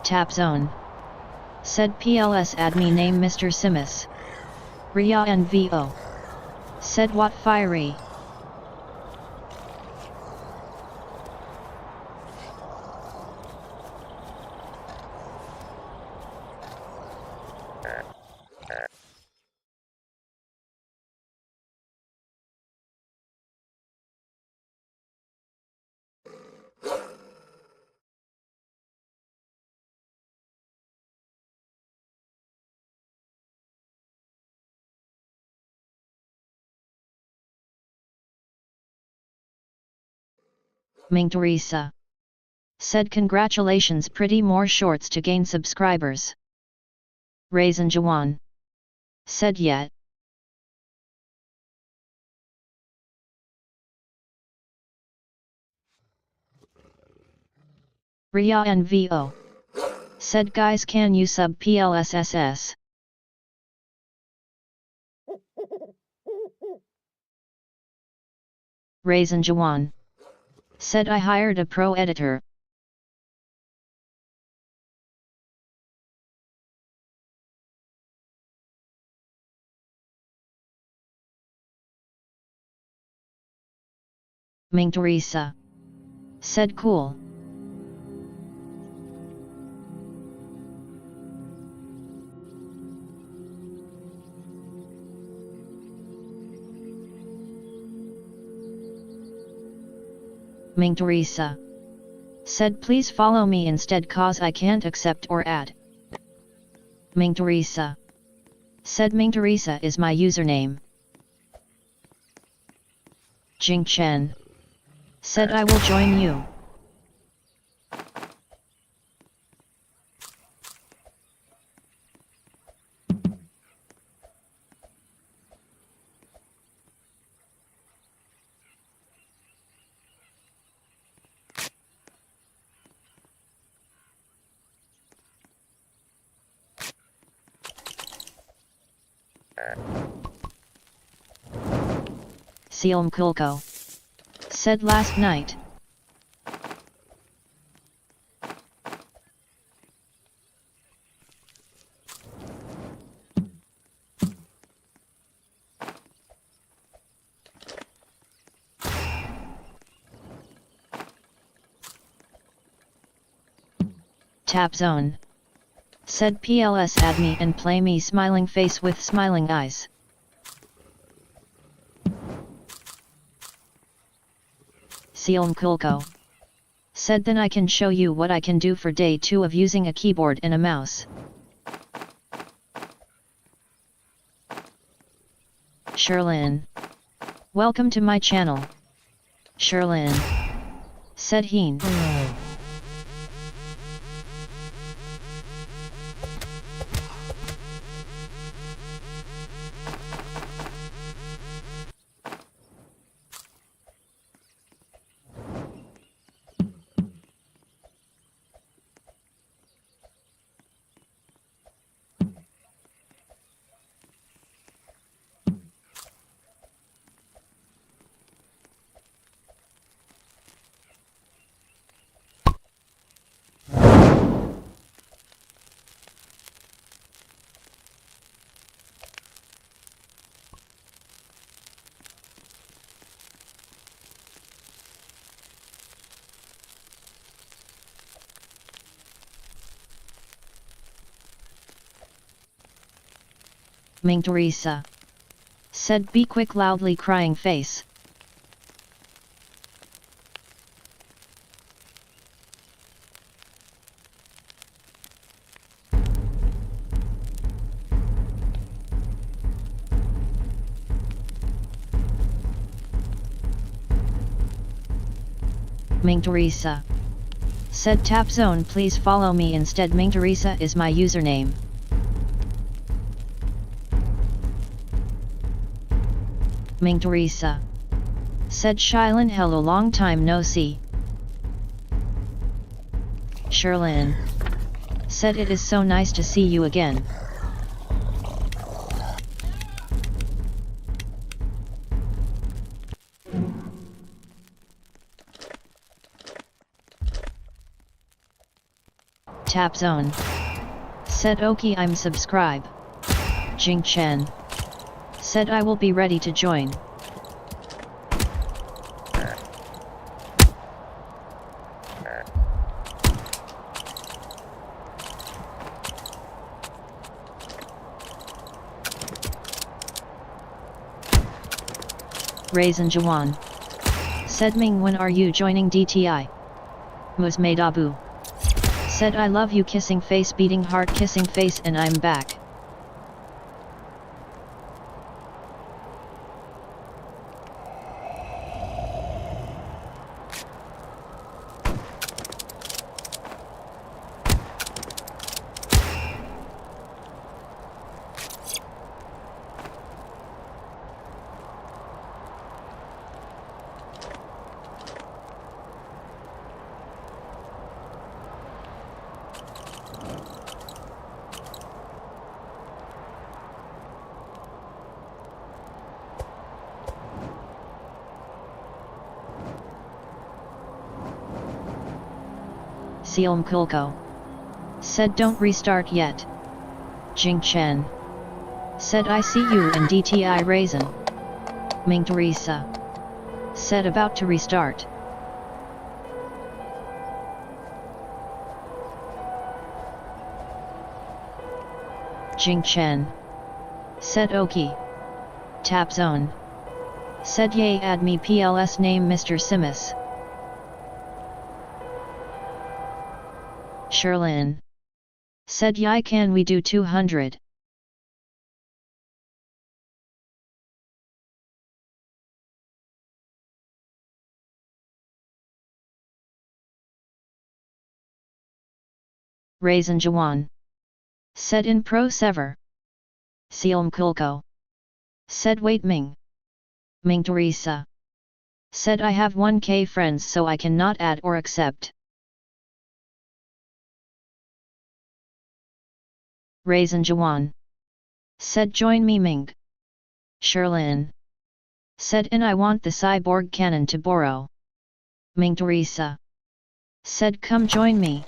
Tap Zone. Said PLS admin name Mr. Simus. Ria NVO. Said what fiery. Ming Teresa. Said congratulations pretty more shorts to gain subscribers. Raisin Jawan. Said yet. Ria NVO. Said guys can you sub PLSSS? Raisin Jawan. Said I hired a pro editor. Ming Teresa. Said cool. Ming Teresa. Said please follow me instead cause I can't accept or add. Ming Teresa. Said Ming Teresa is my username. Jing Chen. Said I will join you. Sealm Kulko. Said last night. Tap zone. Said PLS add me and play me smiling face with smiling eyes. Sealm Kulko. Said then I can show you what I can do for day 2 of using a keyboard and a mouse. Sherlyn. Welcome to my channel. Sherlyn. Said Heen. Ming Teresa. Said be quick loudly crying face. Ming Teresa. Said tap zone please follow me instead Ming Teresa is my username. Ming Teresa. Said Shylin hello long time no see. Sherlyn. Said it is so nice to see you again. Tap zone. Said okay I'm subscribe. Jing Chen. Said I will be ready to join. Raisin Jawan. Said Ming when are you joining DTI? Musmaid Abu. Said I love you kissing face beating heart kissing face and I'm back. Sealm Kulko. Said don't restart yet. Jing Chen. Said I see you in DTI Raisin. Ming Teresa. Said about to restart. Jing Chen. Said okay. Tap zone. Said yay add me PLS name Mr. Simus. Sherlin. Said yai can we do 200? Raisin Jawan. Said in pro sever. Sealm Kulko. Said wait Ming. Ming Teresa. Said I have 1k friends so I cannot add or accept. Raisin Jawan. Said join me Ming. Sherlin. Said and I want the cyborg cannon to borrow. Ming Teresa. Said come join me.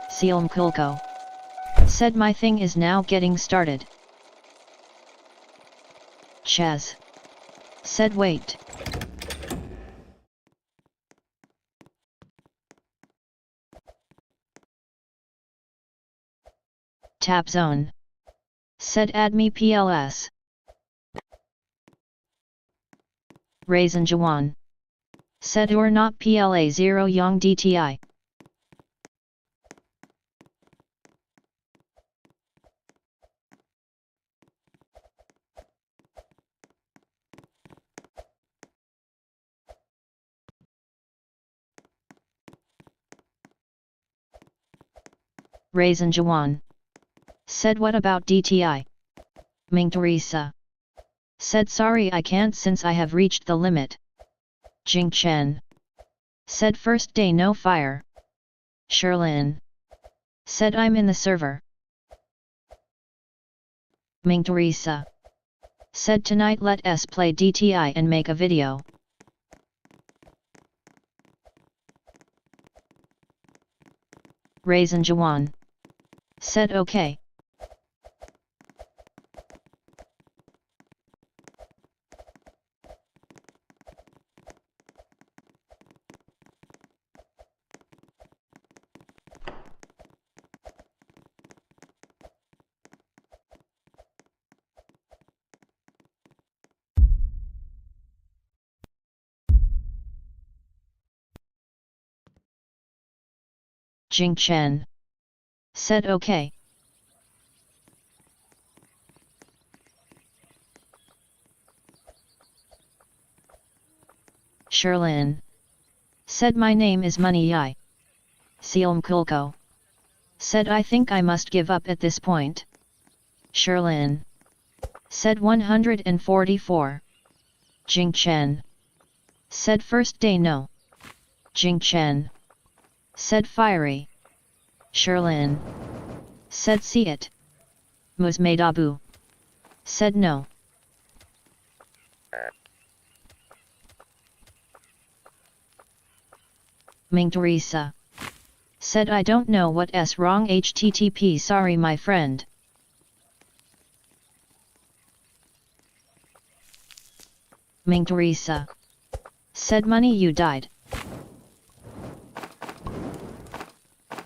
Sealm Kulko. Said my thing is now getting started. Chaz. Said wait. Tap zone. Said add me PLS. Raisin Jawan. Said or not PLA 0 Yang DTI. Raisin Jawan. Said what about DTI? Ming Teresa. Said sorry I can't since I have reached the limit. Jing Chen. Said first day no fire. Sherlin. Said I'm in the server. Ming Teresa. Said tonight let us play DTI and make a video. Raisin Jawan. Said okay. Jing Chen. Said okay. Sherlin. Said my name is Money Yai. Sealm Kulko. Said I think I must give up at this point. Sherlin. Said 144. Jing Chen. Said first day no. Jing Chen. Said fiery. Sherlin. Said see it. Musmadabu. Said no. Ming Teresa. Said I don't know what's wrong http sorry my friend. Ming Teresa. Said money you died.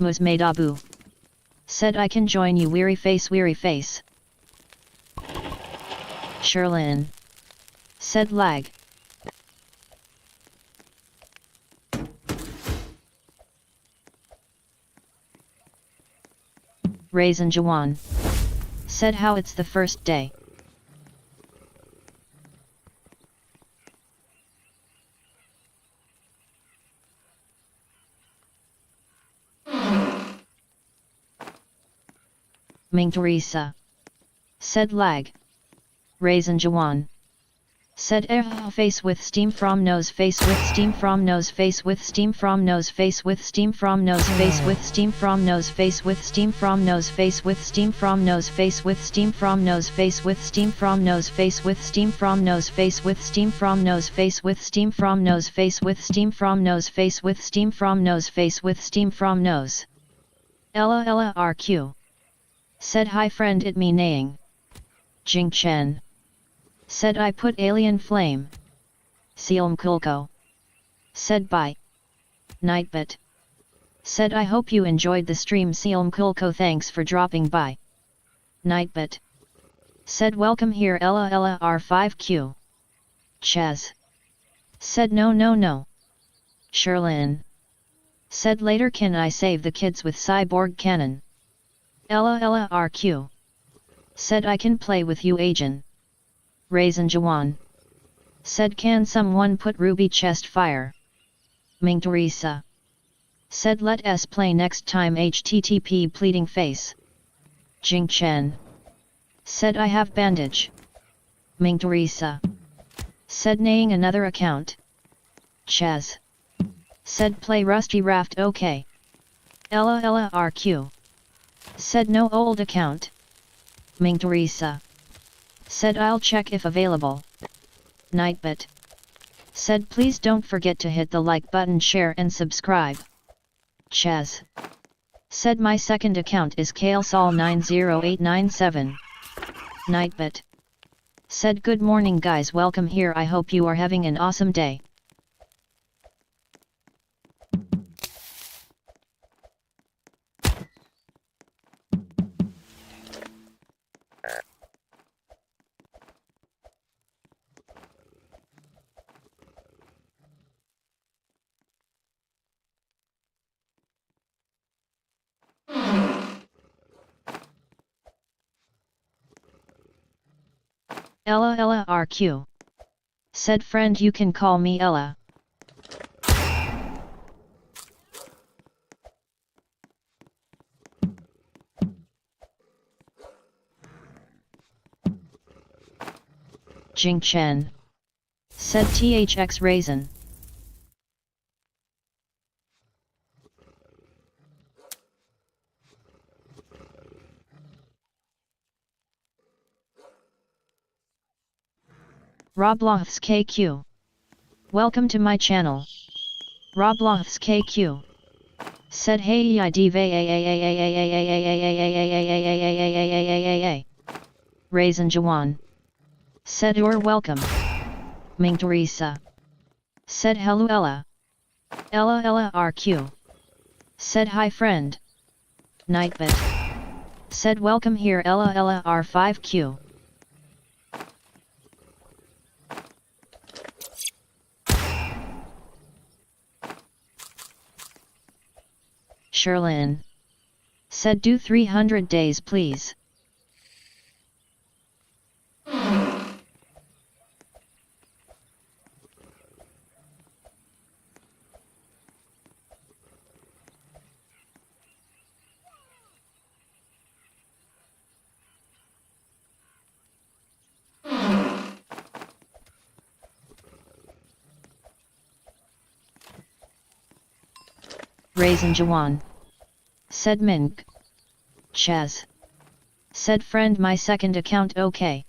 Musmadabu. Said I can join you weary face weary face. Sherlin. Said lag. Raisin Jawan. Said how it's the first day. Ming Teresa. Said lag. Raisin Jawan. Said face with steam from nose, face with steam from nose, face with steam from nose, face with steam from nose, face with steam from nose, face with steam from nose, face with steam from nose, face with steam from nose, face with steam from nose, face with steam from nose, face with steam from nose, face with steam from nose, face with steam from nose, face with steam from nose, face with steam from nose. Ella Ella RQ. Said hi friend, it me naying. Jing Chen. Said I put alien flame. Sealm Kulko. Said bye. Nightbit. Said I hope you enjoyed the stream. Sealm Kulko, thanks for dropping by. Nightbit. Said welcome here Ella Ella R5Q. Chaz. Said no. Sherlyn. Said later can I save the kids with cyborg cannon. Ella Ella RQ. Said I can play with you Agent. Raisin Jawan. Said can someone put Ruby chest fire? Ming Teresa. Said let us play next time http pleading face. Jing Chen. Said I have bandage. Ming Teresa. Said naying another account. Chaz. Said play Rusty Raft okay. Ella Ella RQ. Said no old account. Ming Teresa. Said I'll check if available. Nightbit. Said please don't forget to hit the like button, share and subscribe. Chaz. Said my second account is KaleSol90897. Nightbit. Said good morning guys, welcome here, I hope you are having an awesome day. Ella Ella RQ. Said friend you can call me Ella. Jing Chen. Said THX Raisin. Roblox KQ. Welcome to my channel. Roblox KQ. Said hey Raisin Jawan. Said you're welcome. Ming Teresa. Said hello Ella. Ella Ella RQ. Said hi friend. Nightbit. Said welcome here Ella Ella R5Q. Sherlyn. Said do 300 days please. Raisin Jawan. Said Mink. Chaz. Said friend my second account okay.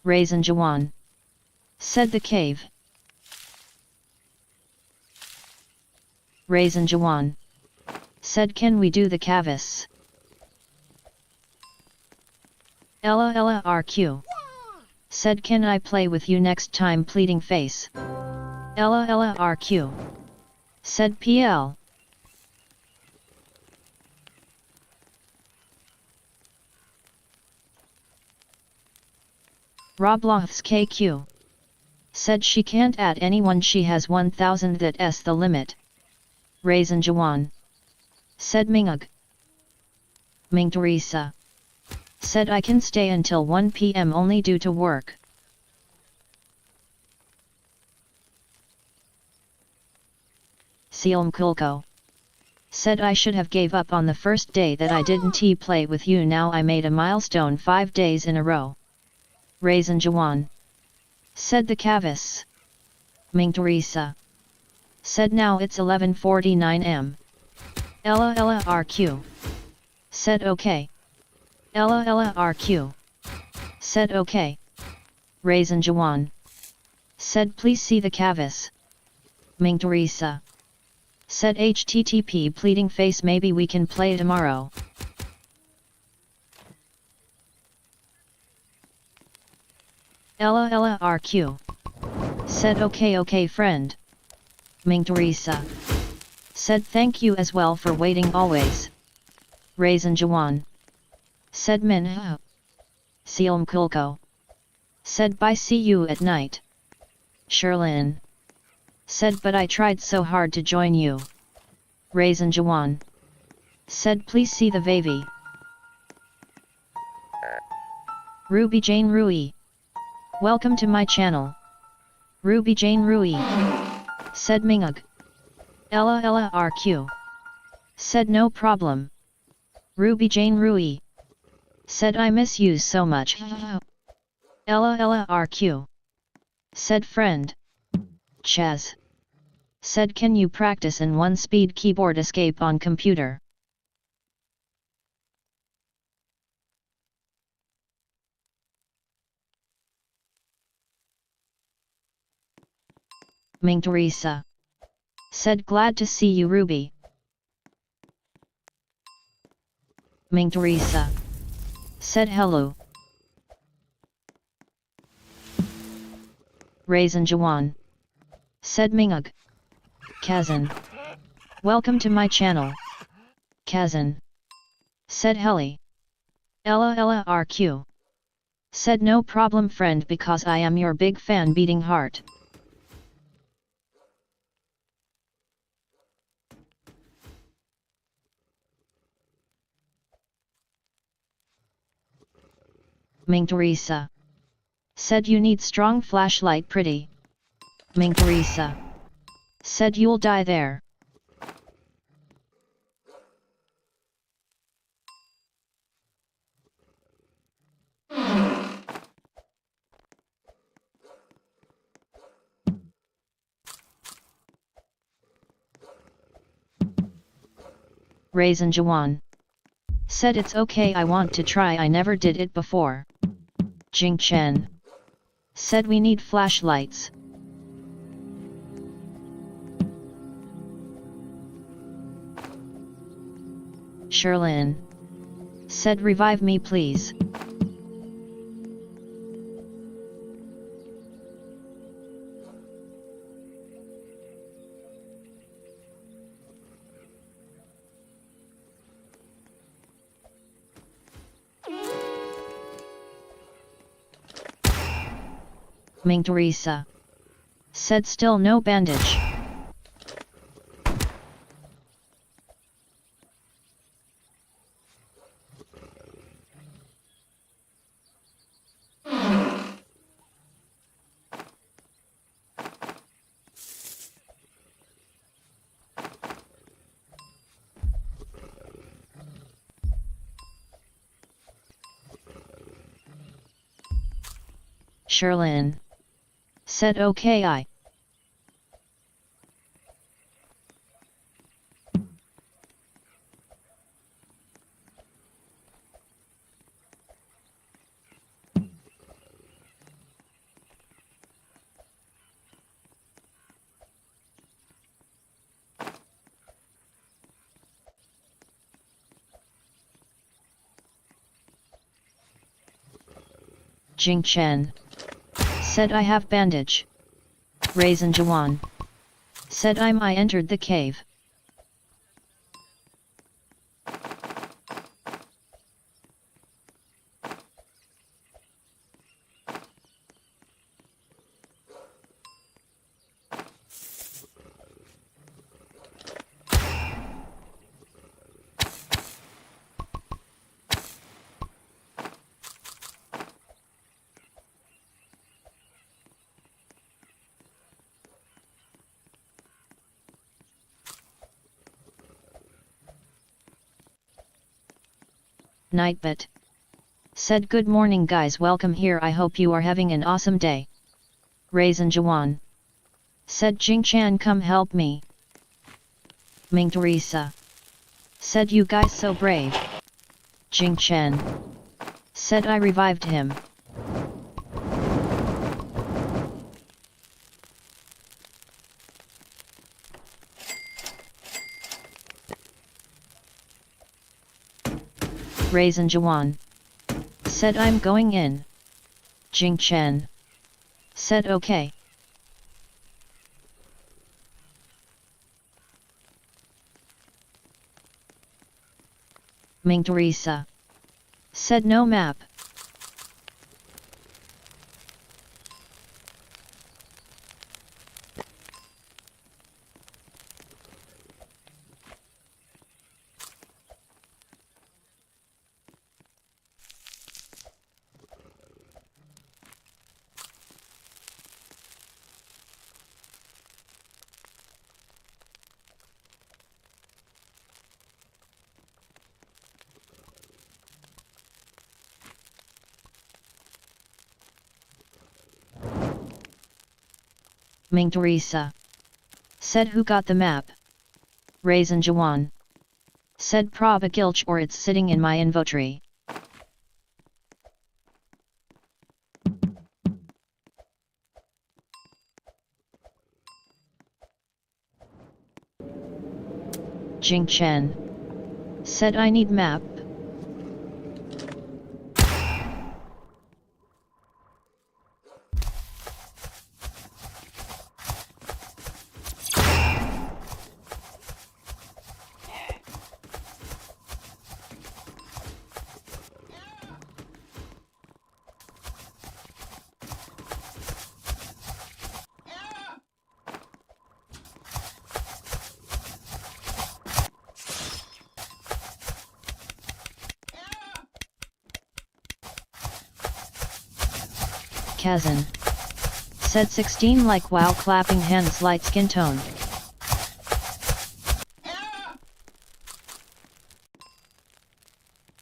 Raisin Jawan. Said the cave. Raisin Jawan. Said can we do the canvas? Ella Ella RQ. Said can I play with you next time pleading face? Ella Ella RQ. Said PL. Roblox KQ. Said she can't add anyone, she has 1000, that's the limit. Raisin Jawan. Said Mingug. Ming Teresa. Said I can stay until 1 PM only due to work. Sealm Kulko. Said I should have gave up on the first day that I didn't play with you, now I made a milestone 5 days in a row. Raisin Jawan. Said the Cavis. Ming Teresa. Said now it's 11:49 am. Ella Ella RQ. Said okay. Ella Ella RQ. Said okay. Raisin Jawan. Said please see the Cavis. Ming Teresa. Said HTTP pleading face maybe we can play tomorrow. Ella Ella RQ. Said okay friend. Ming Teresa. Said thank you as well for waiting always. Raisin Jawan. Said Min Ho. Sealm Kulko. Said bye see you at night. Sherlin. Said but I tried so hard to join you. Raisin Jawan. Said please see the Vavi. Ruby Jane Rui. Welcome to my channel. Ruby Jane Rui. Said Mingug. Ella Ella RQ. Said no problem. Ruby Jane Rui. Said I miss you so much. Ella Ella RQ. Said friend. Chaz. Said can you practice in one speed keyboard escape on computer? Ming Teresa. Said glad to see you Ruby. Ming Teresa. Said hello. Raisin Jawan. Said Mingug. Kazan. Welcome to my channel. Kazan. Said Heli. Ella Ella RQ. Said no problem friend because I am your big fan beating heart. Ming Teresa. Said you need strong flashlight pretty. Ming Teresa. Said you'll die there. Raisin Jawan. Said it's okay I want to try I never did it before. Jing Chen. Said we need flashlights. Sherlin. Said revive me please. Ming Teresa. Said still no bandage. Sherlin. Said okay I. Jing Chen. Said I have bandage. Raisin Jawan. Said I entered the cave. Nightbot. Said good morning guys, welcome here, I hope you are having an awesome day. Raisin Jawan. Said Jing Chan, come help me. Ming Teresa. Said you guys so brave. Jing Chen. Said I revived him. Raisin Jawan. Said I'm going in. Jing Chen. Said okay. Ming Teresa. Said no map. Ming Teresa. Said who got the map? Raisin Jawan. Said Prabha Gilch or it's sitting in my inventory. Jing Chen. Said I need map. Kazan. Said 16 like wow, clapping hands, light skin tone.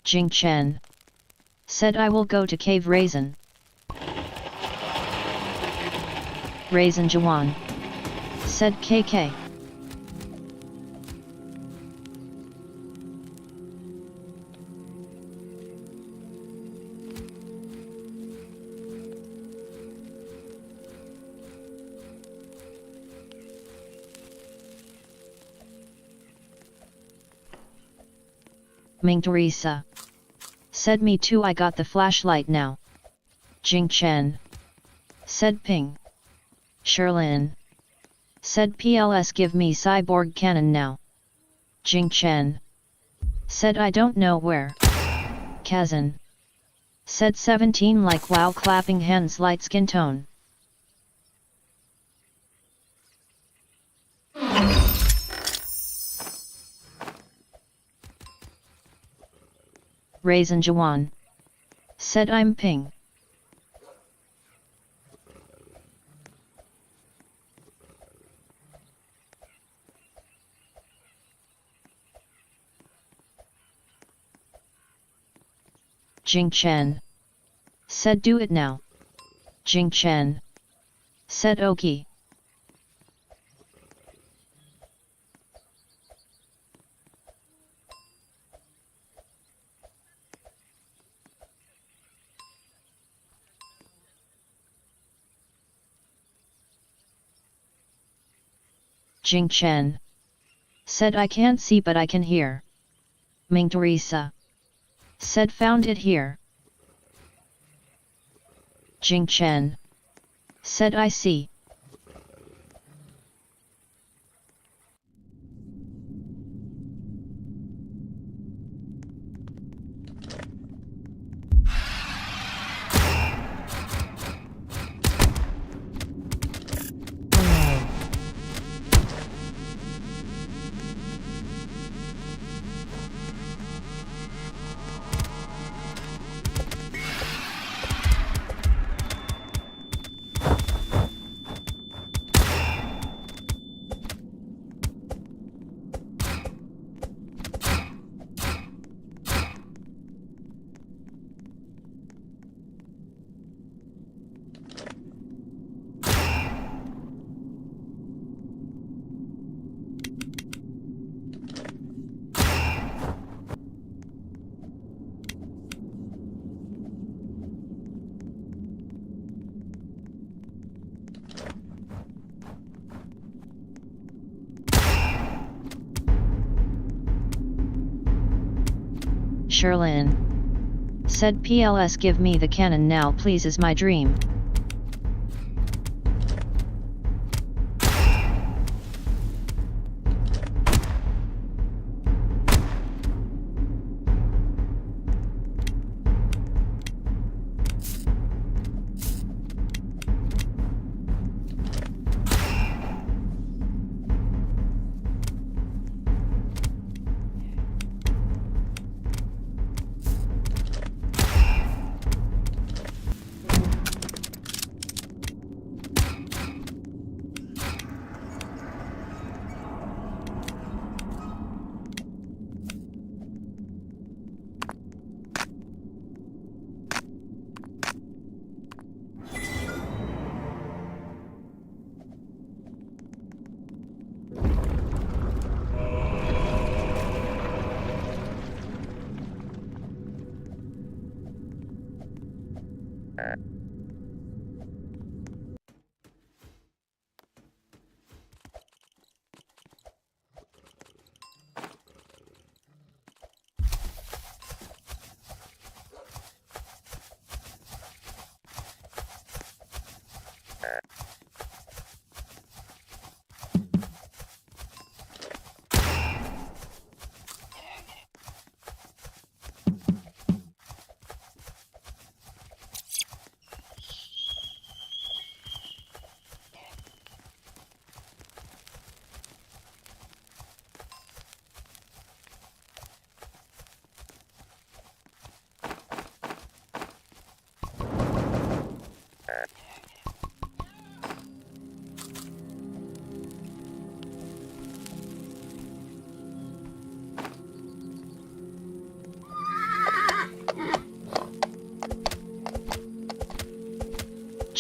Jing Chen. Said I will go to cave Raisin. Raisin Jawan. Said KK. Ming Teresa. Said me too, I got the flashlight now. Jing Chen. Said ping. Sherlin. Said PLS give me cyborg cannon now. Jing Chen. Said I don't know where. Kazan. Said 17 like wow, clapping hands, light skin tone. Raisin Jawan. Said I'm ping. Jing Chen. Said do it now. Jing Chen. Said okay. Jing Chen. Said I can't see but I can hear. Ming Teresa. Said found it here. Jing Chen. Said I see. Sherlin. Said PLS give me the cannon now please is my dream.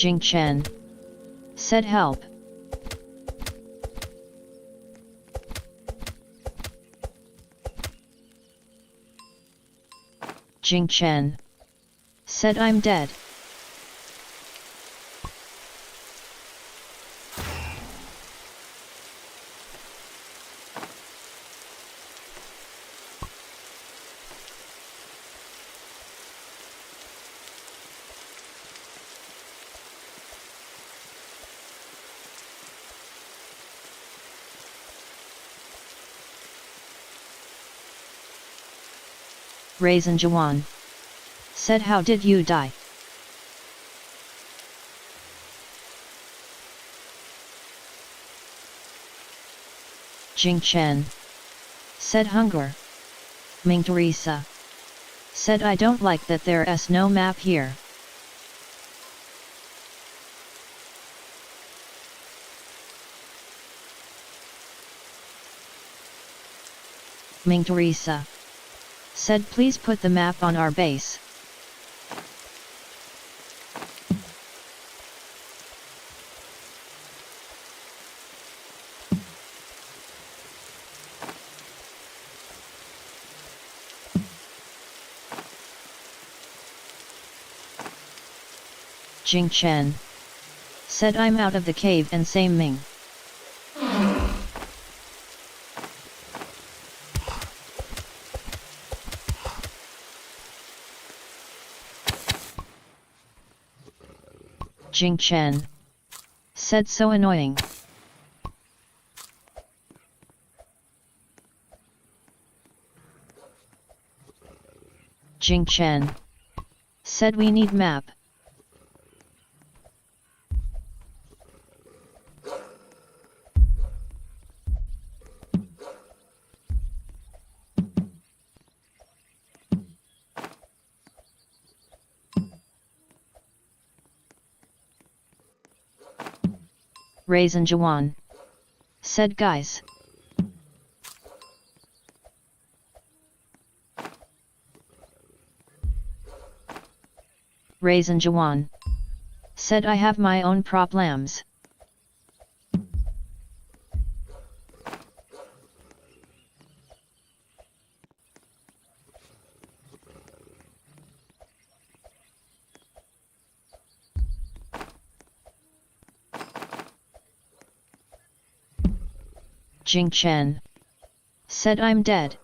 Jing Chen. Said help. Jing Chen. Said I'm dead. Raisin Jawan. Said how did you die? Jing Chen. Said hunger. Ming Teresa. Said I don't like that there's no map here. Ming Teresa. Said please put the map on our base. Jing Chen. Said I'm out of the cave and same Ming. Jing Chen. Said so annoying. Jing Chen. Said we need map. Raisin Jawan. Said guys. Raisin Jawan. Said I have my own problems. Jing Chen. Said I'm dead.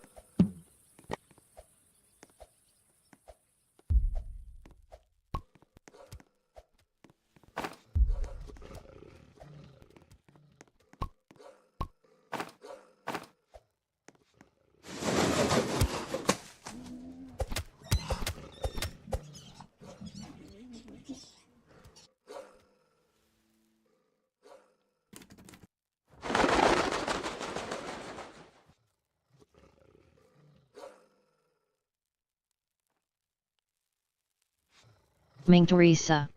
Ming Teresa.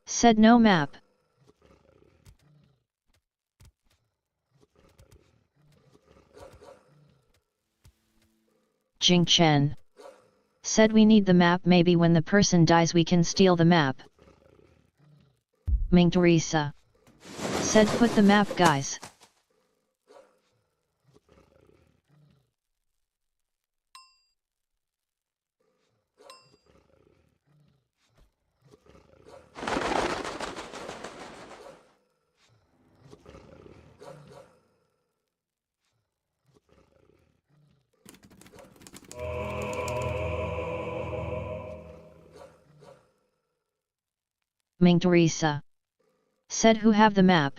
Said no map. Jing Chen. Said we need the map, maybe when the person dies we can steal the map. Ming Teresa. Said put the map guys. Ming Teresa. Said who have the map.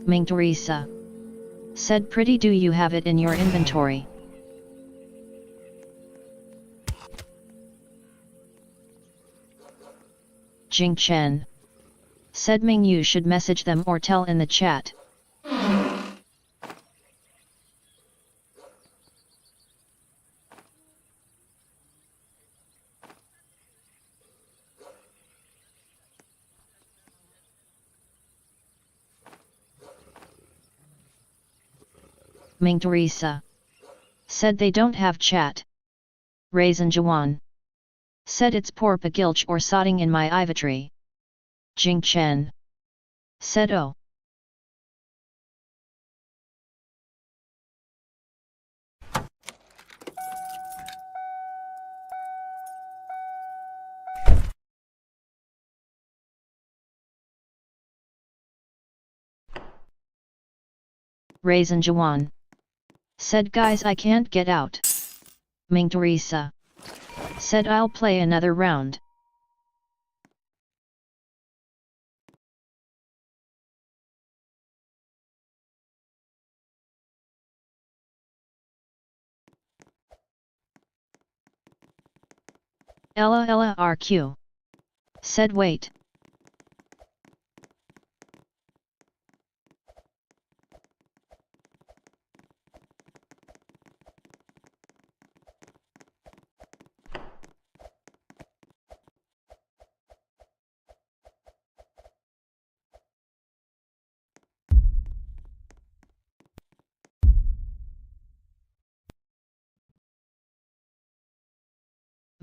Ming Teresa. Said pretty, do you have it in your inventory? Jing Chen. Said Ming, you should message them or tell in the chat. Ming Teresa. Said they don't have chat. Raisin Juan. Said it's poor pagilch or sodding in my ivory. Jing Chen. Said oh. Raisin Juan. Said guys I can't get out. Ming Teresa. Said I'll play another round. Ella RQ. Said wait.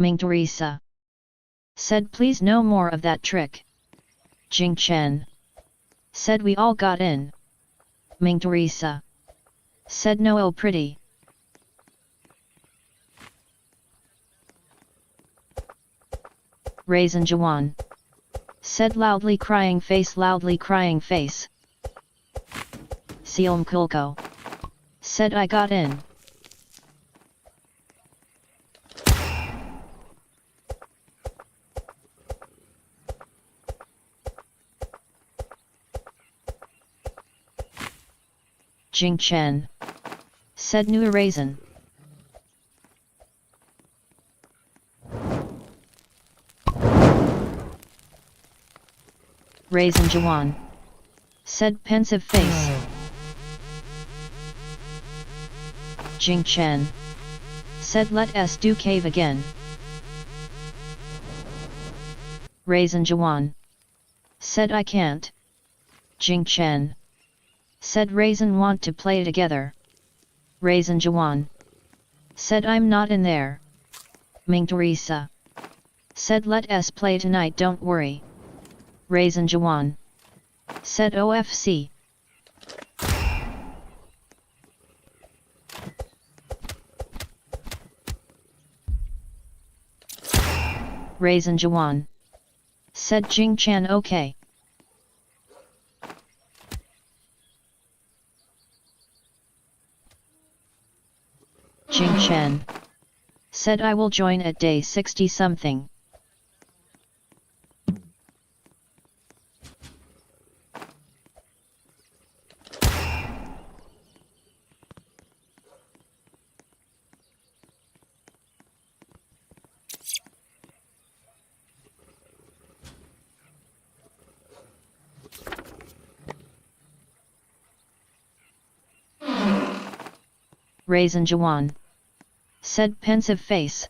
Ming Teresa. Said please no more of that trick. Jing Chen. Said we all got in. Ming Teresa. Said no, oh pretty. Raisin Juan. Said loudly crying face, loudly crying face. Seom Kulko. Said I got in. Jing Chen. Said new raisin. Raisin Juan. Said pensive face. Jing Chen. Said let us do cave again. Raisin Juan. Said I can't. Jing Chen. Said Raisin want to play together. Raisin Juan. Said I'm not in there. Ming Teresa. Said let us play tonight, don't worry. Raisin Juan. Said OFC. Raisin Juan. Said Jing Chan okay. Jing Chen. Said I will join at day 60 something. Raisin Jawan. Said pensive face.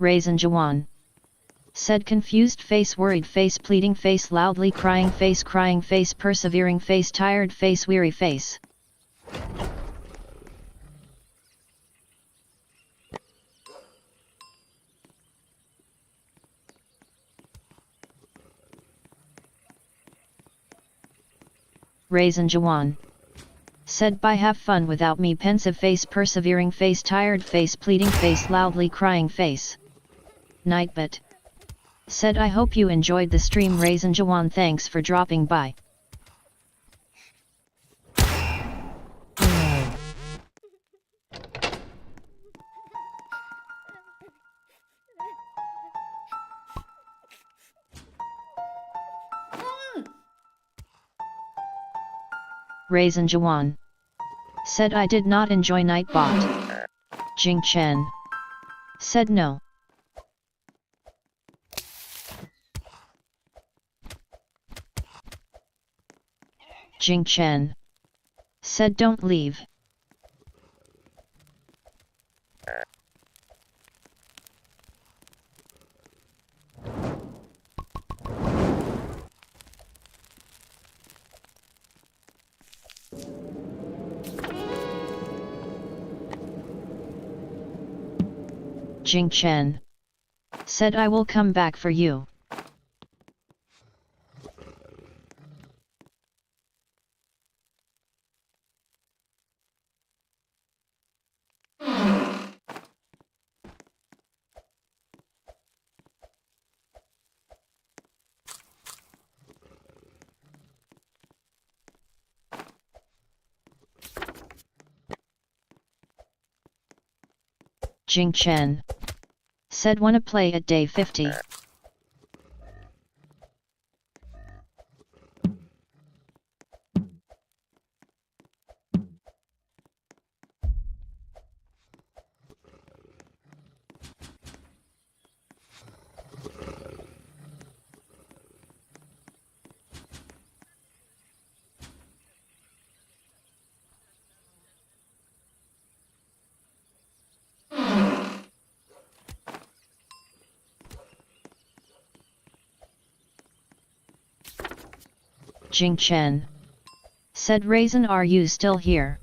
Raisin Jawan. Said confused face, worried face, pleading face, loudly crying face, persevering face, tired face, weary face. Raisin Jawan. Said bye, have fun without me, pensive face, persevering face, tired face, pleading face, loudly crying face. Nightbit. Said I hope you enjoyed the stream. Raisin Jawan, thanks for dropping by. Raisin Jawan. Said I did not enjoy Nightbot. Jing Chen. Said no. Jing Chen. Said don't leave. Jing Chen. Said I will come back for you. Jing Chen. Said wanna play at day 50. Jing Chen. Said Raisin, are you still here?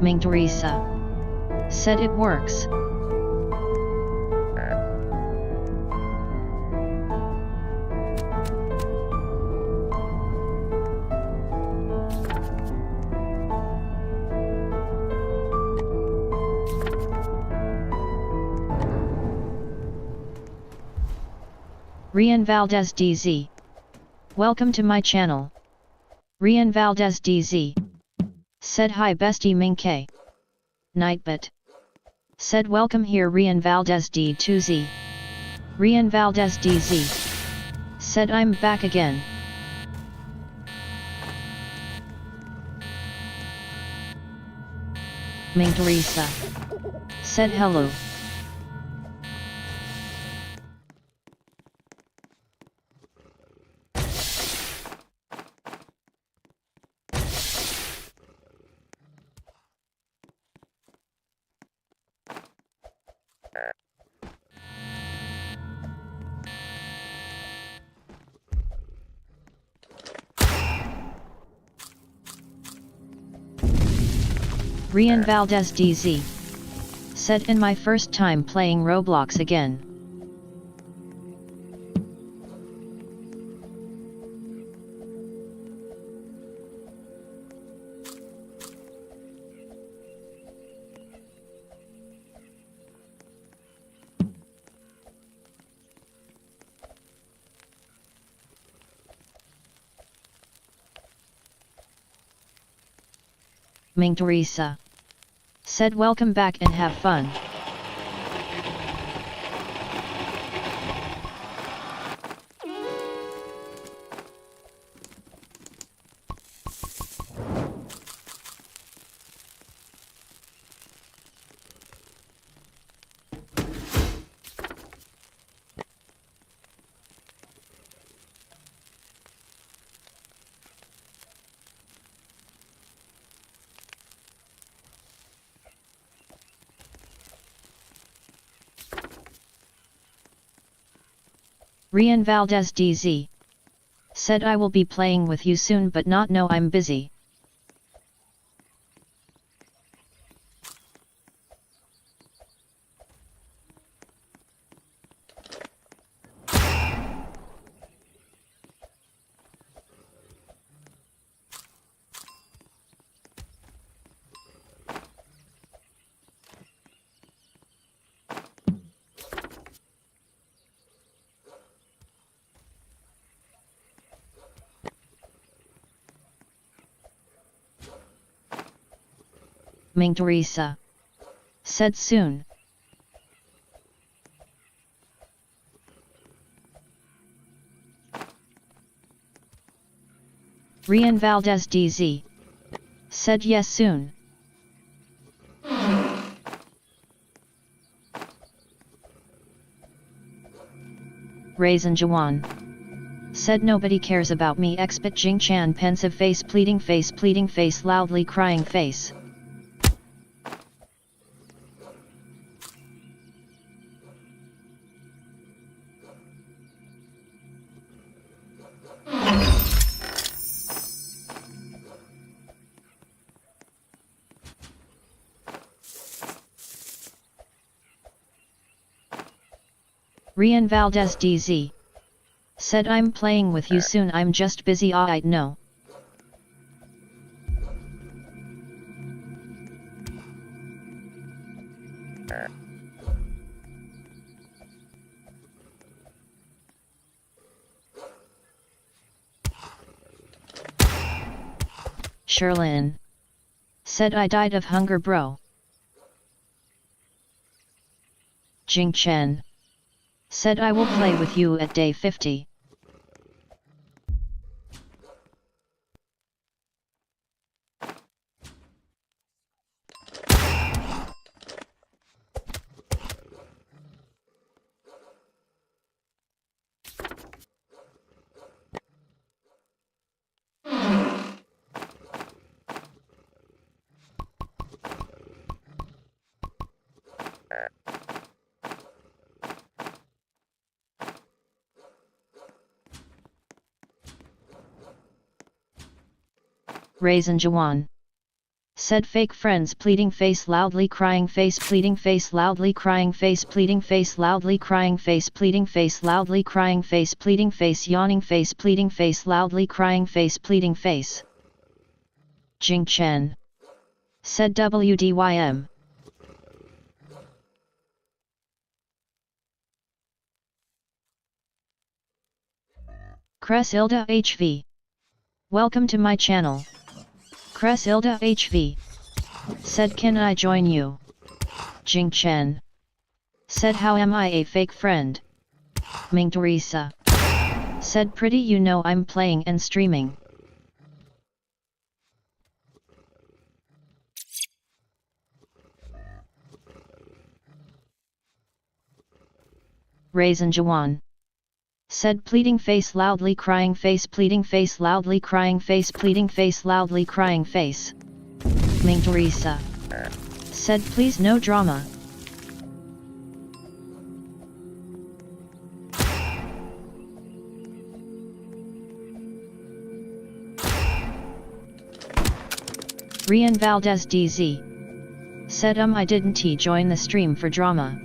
Ming Teresa said it works. Rian Valdez DZ. Welcome to my channel. Rian Valdez DZ said hi bestie Ming K. Nightbit said welcome here Rian Valdez D2Z. Rian Valdez DZ said I'm back again. Ming Teresa said hello. Rian Valdez DZ said in my first time playing Roblox again. Ming Teresa said welcome back and have fun. Rian Valdez DZ said I will be playing with you soon but not no I'm busy. Ming Teresa said soon. Rian Valdez DZ said yes soon. Raisin Jawan said nobody cares about me expit Jing Chan pensive face pleading face loudly crying face. Rian Valdez DZ said I'm playing with you soon I'm just busy I know. Sherlyn said I died of hunger bro. Jing Chen said I will play with you at day 50. Raisin Jawan. Said fake friends pleading face loudly crying face pleading face loudly crying face pleading face loudly crying face pleading face loudly crying face pleading face yawning face pleading face loudly crying face pleading face. Jing Chen. Said WDYM. Cresilda HV. Welcome to my channel. Cresilda HV. Said can I join you? Jing Chen. Said how am I a fake friend? Ming Teresa. Said pretty you know I'm playing and streaming. Raisin Jawan. Said pleading face loudly crying face pleading face loudly crying face pleading face loudly crying face. Ming Teresa. Said please no drama. Rian Valdez DZ. Said I didn't join the stream for drama.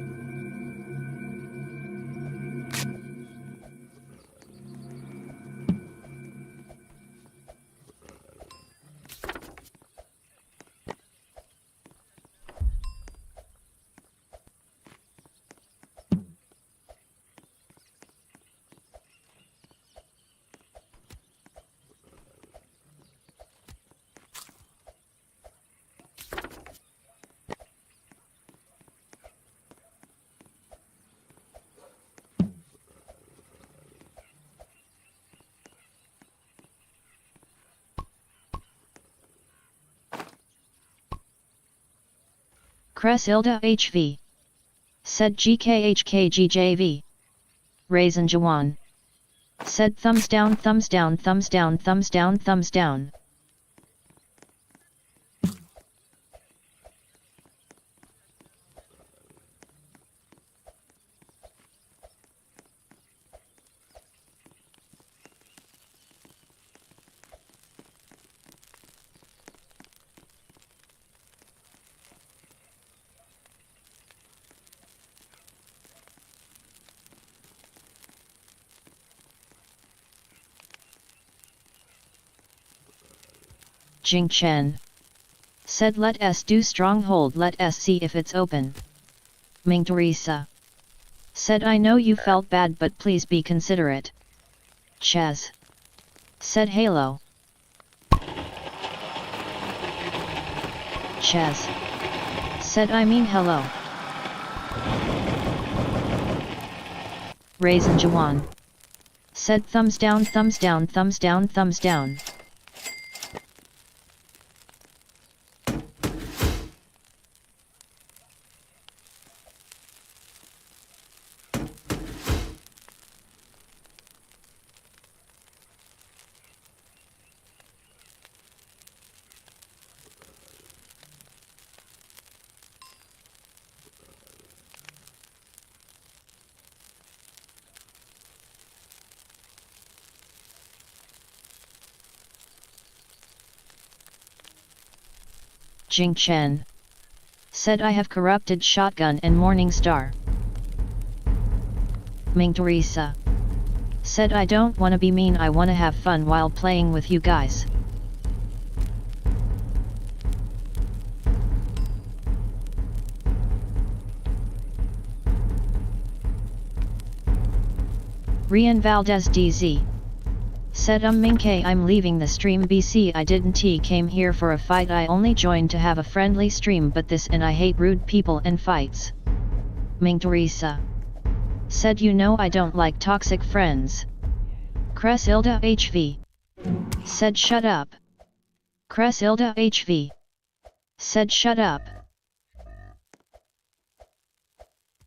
Cresilda HV. Said GKHKGJV. Raisin Jawan. Said thumbs down thumbs down thumbs down thumbs down thumbs down. Jing Chen. Said let us do stronghold let us see if it's open. Ming Teresa. Said I know you felt bad but please be considerate. Chaz. Said Halo. Chaz. Said I mean hello. Raisin Jawan. Said thumbs down thumbs down thumbs down thumbs down. Jing Chen. Said I have corrupted Shotgun and Morning Star. Ming Teresa. Said I don't wanna be mean I wanna have fun while playing with you guys. Rian Valdez DZ. Said Ming K I'm leaving the stream BC I didn't came here for a fight I only joined to have a friendly stream but this and I hate rude people and fights. Ming Teresa. Said you know I don't like toxic friends. Cresilda HV. Said shut up. Cresilda HV. Said shut up.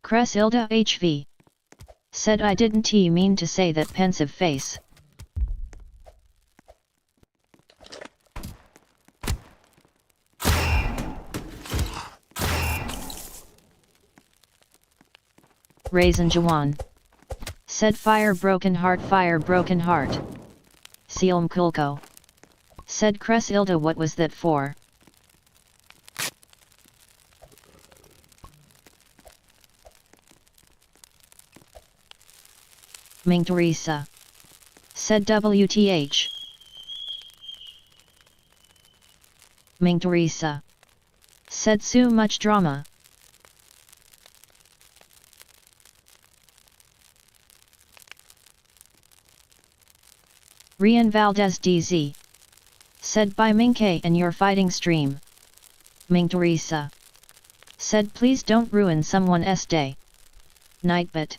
Cresilda HV. Said I didn't mean to say that pensive face. Raisin Jawan. Said fire broken heart Sealm Kulko. Said Said Cresilda, what was that for? Ming Teresa. Said WTH. Ming Teresa. Said so much drama. Rian Valdez DZ. Said by Ming K and your fighting stream. Ming Teresa. Said please don't ruin someone's day. Nightbit.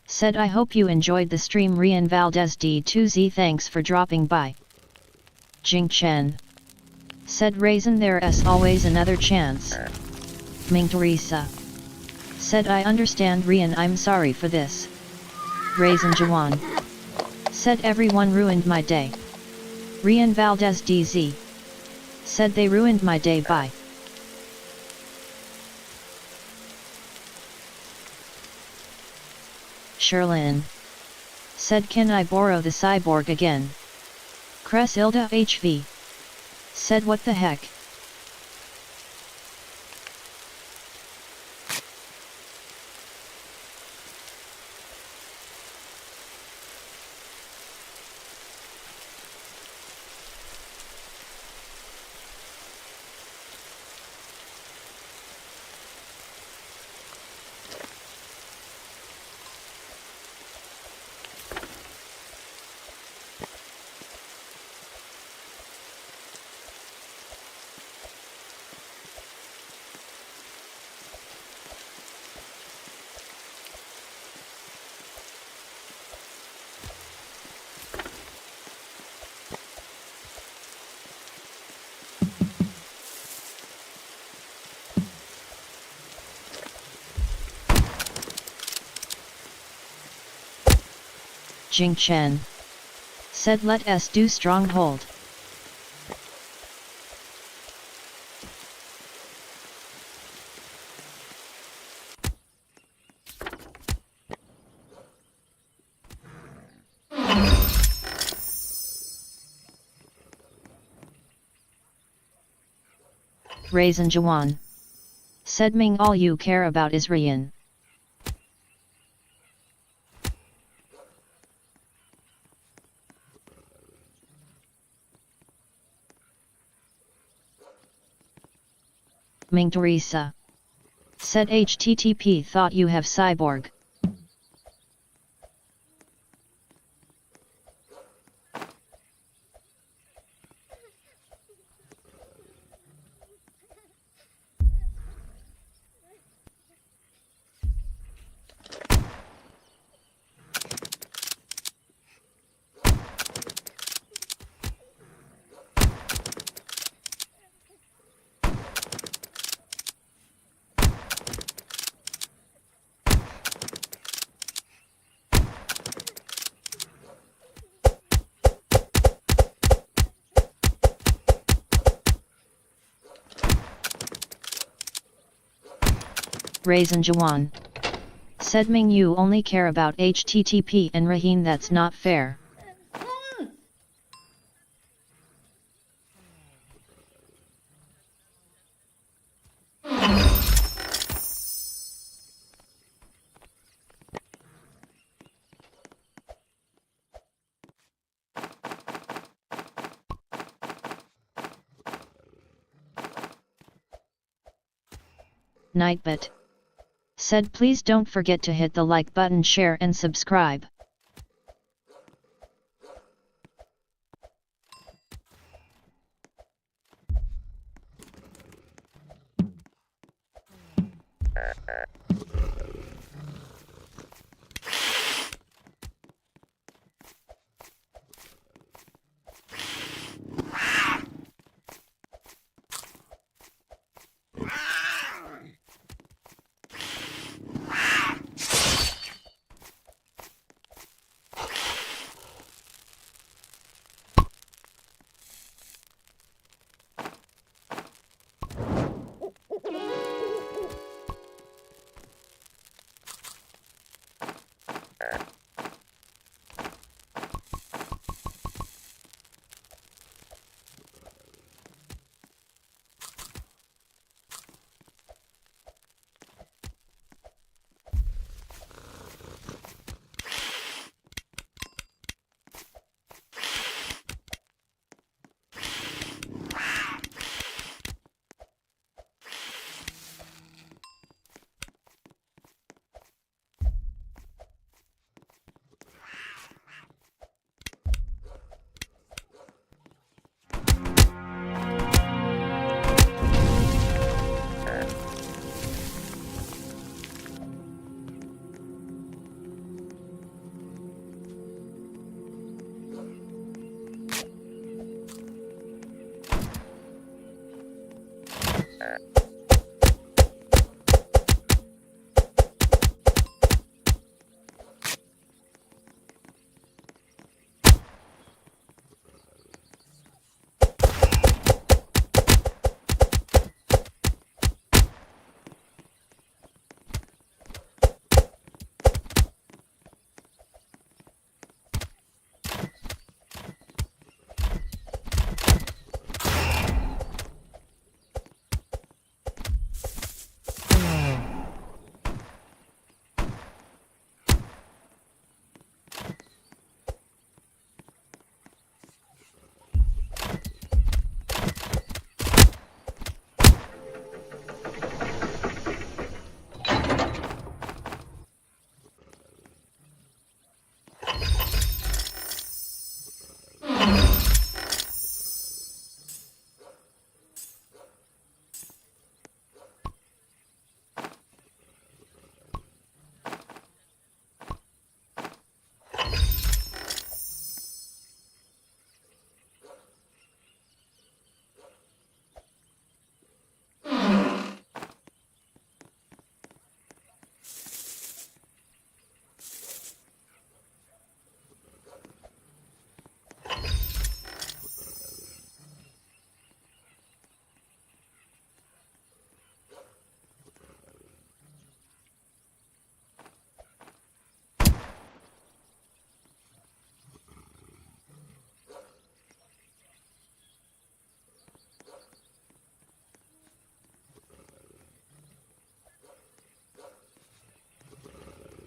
Said I hope you enjoyed the stream. Rian Valdez D2Z, thanks for dropping by. Jing Chen. Said Raisin, there's always another chance. Ming Teresa. Said I understand Rian, I'm sorry for this. Raisin Jawan. Said everyone ruined my day. Rian Valdez DZ. Said they ruined my day. Bye. Sherlyn. Said can I borrow the cyborg again? Cresilda HV. Said what the heck? Jing Chen. Said let us do stronghold. Raisin Jawan. Said Ming, all you care about is Rian. Ming Teresa. Said HTTP, thought you have cyborg. Raisin Jawan. Said Ming, you only care about HTTP and Raheen, that's not fair. Nightbit. Said please don't forget to hit the like button, share and subscribe.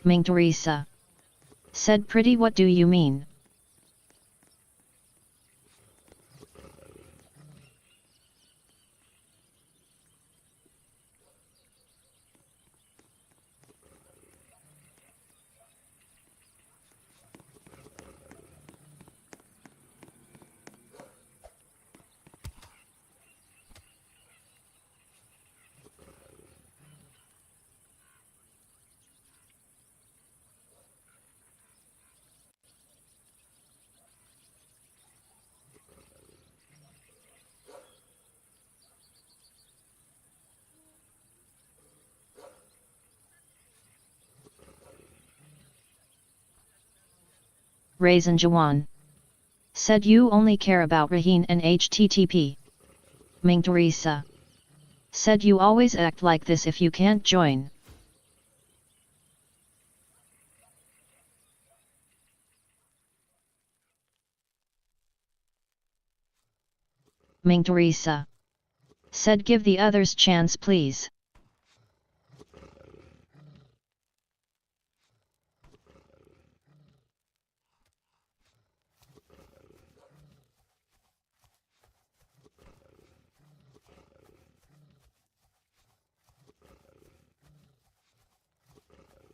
Ming Teresa. Said pretty, what do you mean? Raisin Jawan. Said you only care about Raheen and HTTP. Ming Teresa. Said you always act like this if you can't join. Ming Teresa. Said give the others chance please.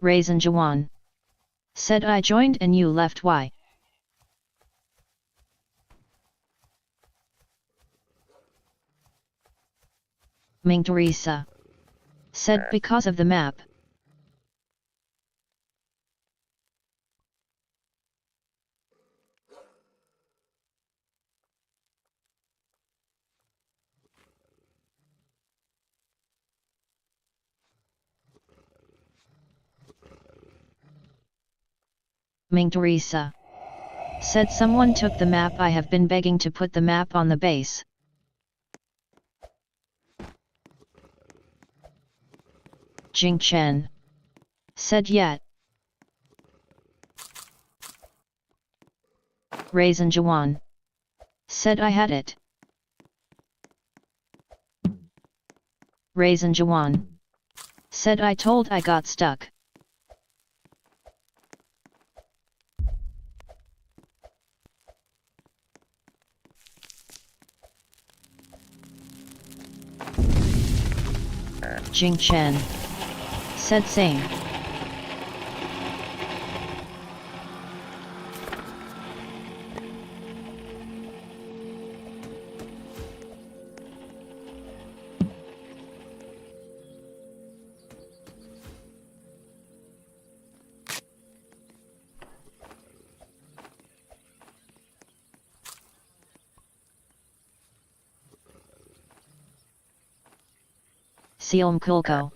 Raisin Jawan. Said I joined and you left, why? Ming Teresa. Said because of the map. Ming Teresa. Said someone took the map, I have been begging to put the map on the base. Jing Chen. Said yet. Raisin Jawan. Said I had it. Raisin Jawan. Said I told I got stuck. Jing Chen. Said same. Sealm Kulko.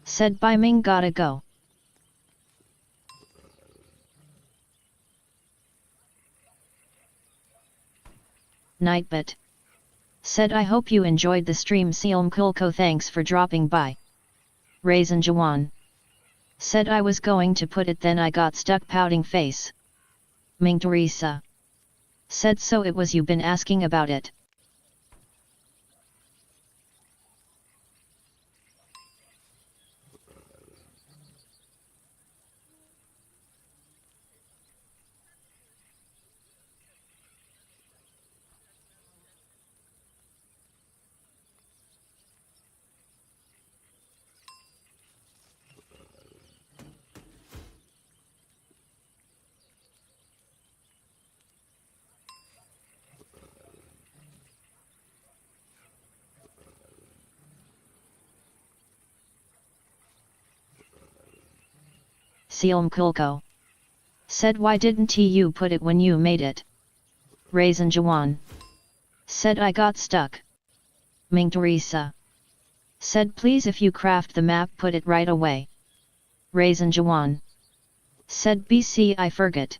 Said Bai Ming gotta go. Nightbit. Said I hope you enjoyed the stream. Sealm Kulko, thanks for dropping by. Raisin Jawan. Said I was going to put it, then I got stuck, pouting face. Ming Teresa. Said so it was you been asking about it. Sealm Kulko. Said why didn't you put it when you made it? Raisin Jawan. Said I got stuck. Ming Teresa. Said please if you craft the map put it right away. Raisin Jawan. Said BC I forget.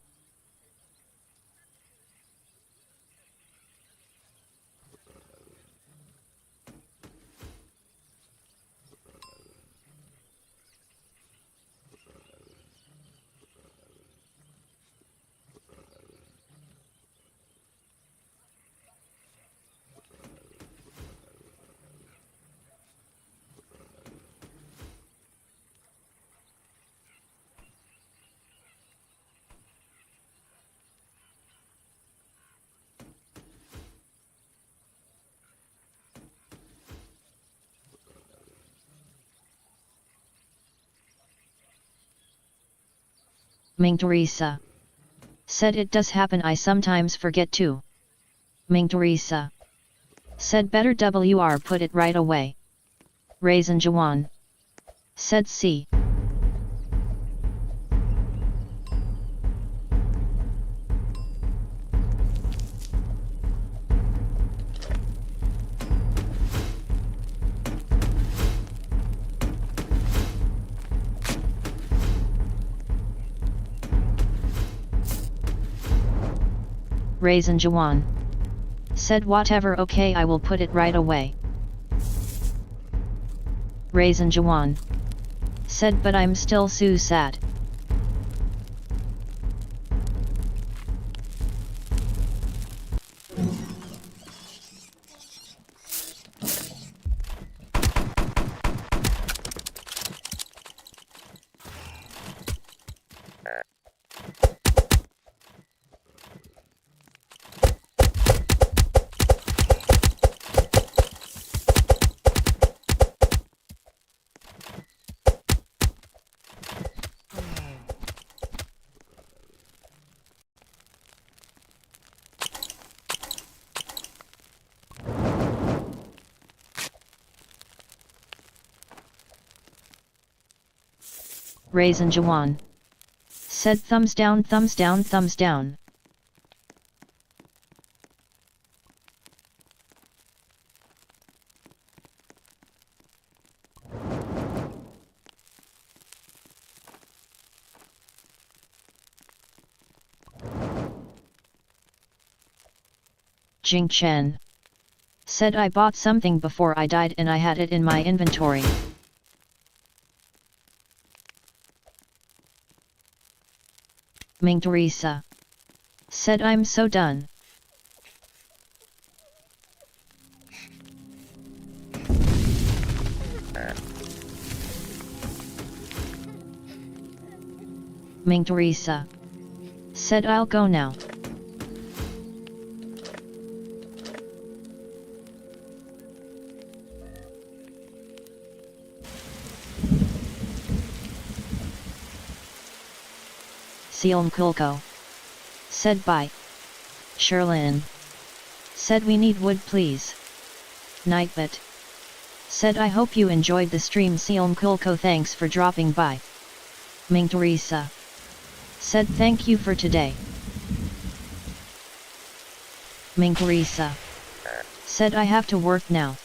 Ming Teresa. Said it does happen, I sometimes forget too. Ming Teresa. Said better WR put it right away. Raisin Jawan. Said see. Raisin Jawan. Said whatever, okay I will put it right away. Raisin Jawan. Said but I'm still so sad. Raisin Jawan. Said thumbs down, thumbs down, thumbs down. Jing Chen. Said I bought something before I died and I had it in my inventory. Ming Teresa. Said I'm so done. Ming Teresa. Said I'll go now. Sealm Kulko. Said bye. Sherlin. Said we need wood please. Nightbit. Said I hope you enjoyed the stream. Sealm Kulko, thanks for dropping by. Ming Teresa. Said thank you for today. Ming Teresa. Said I have to work now.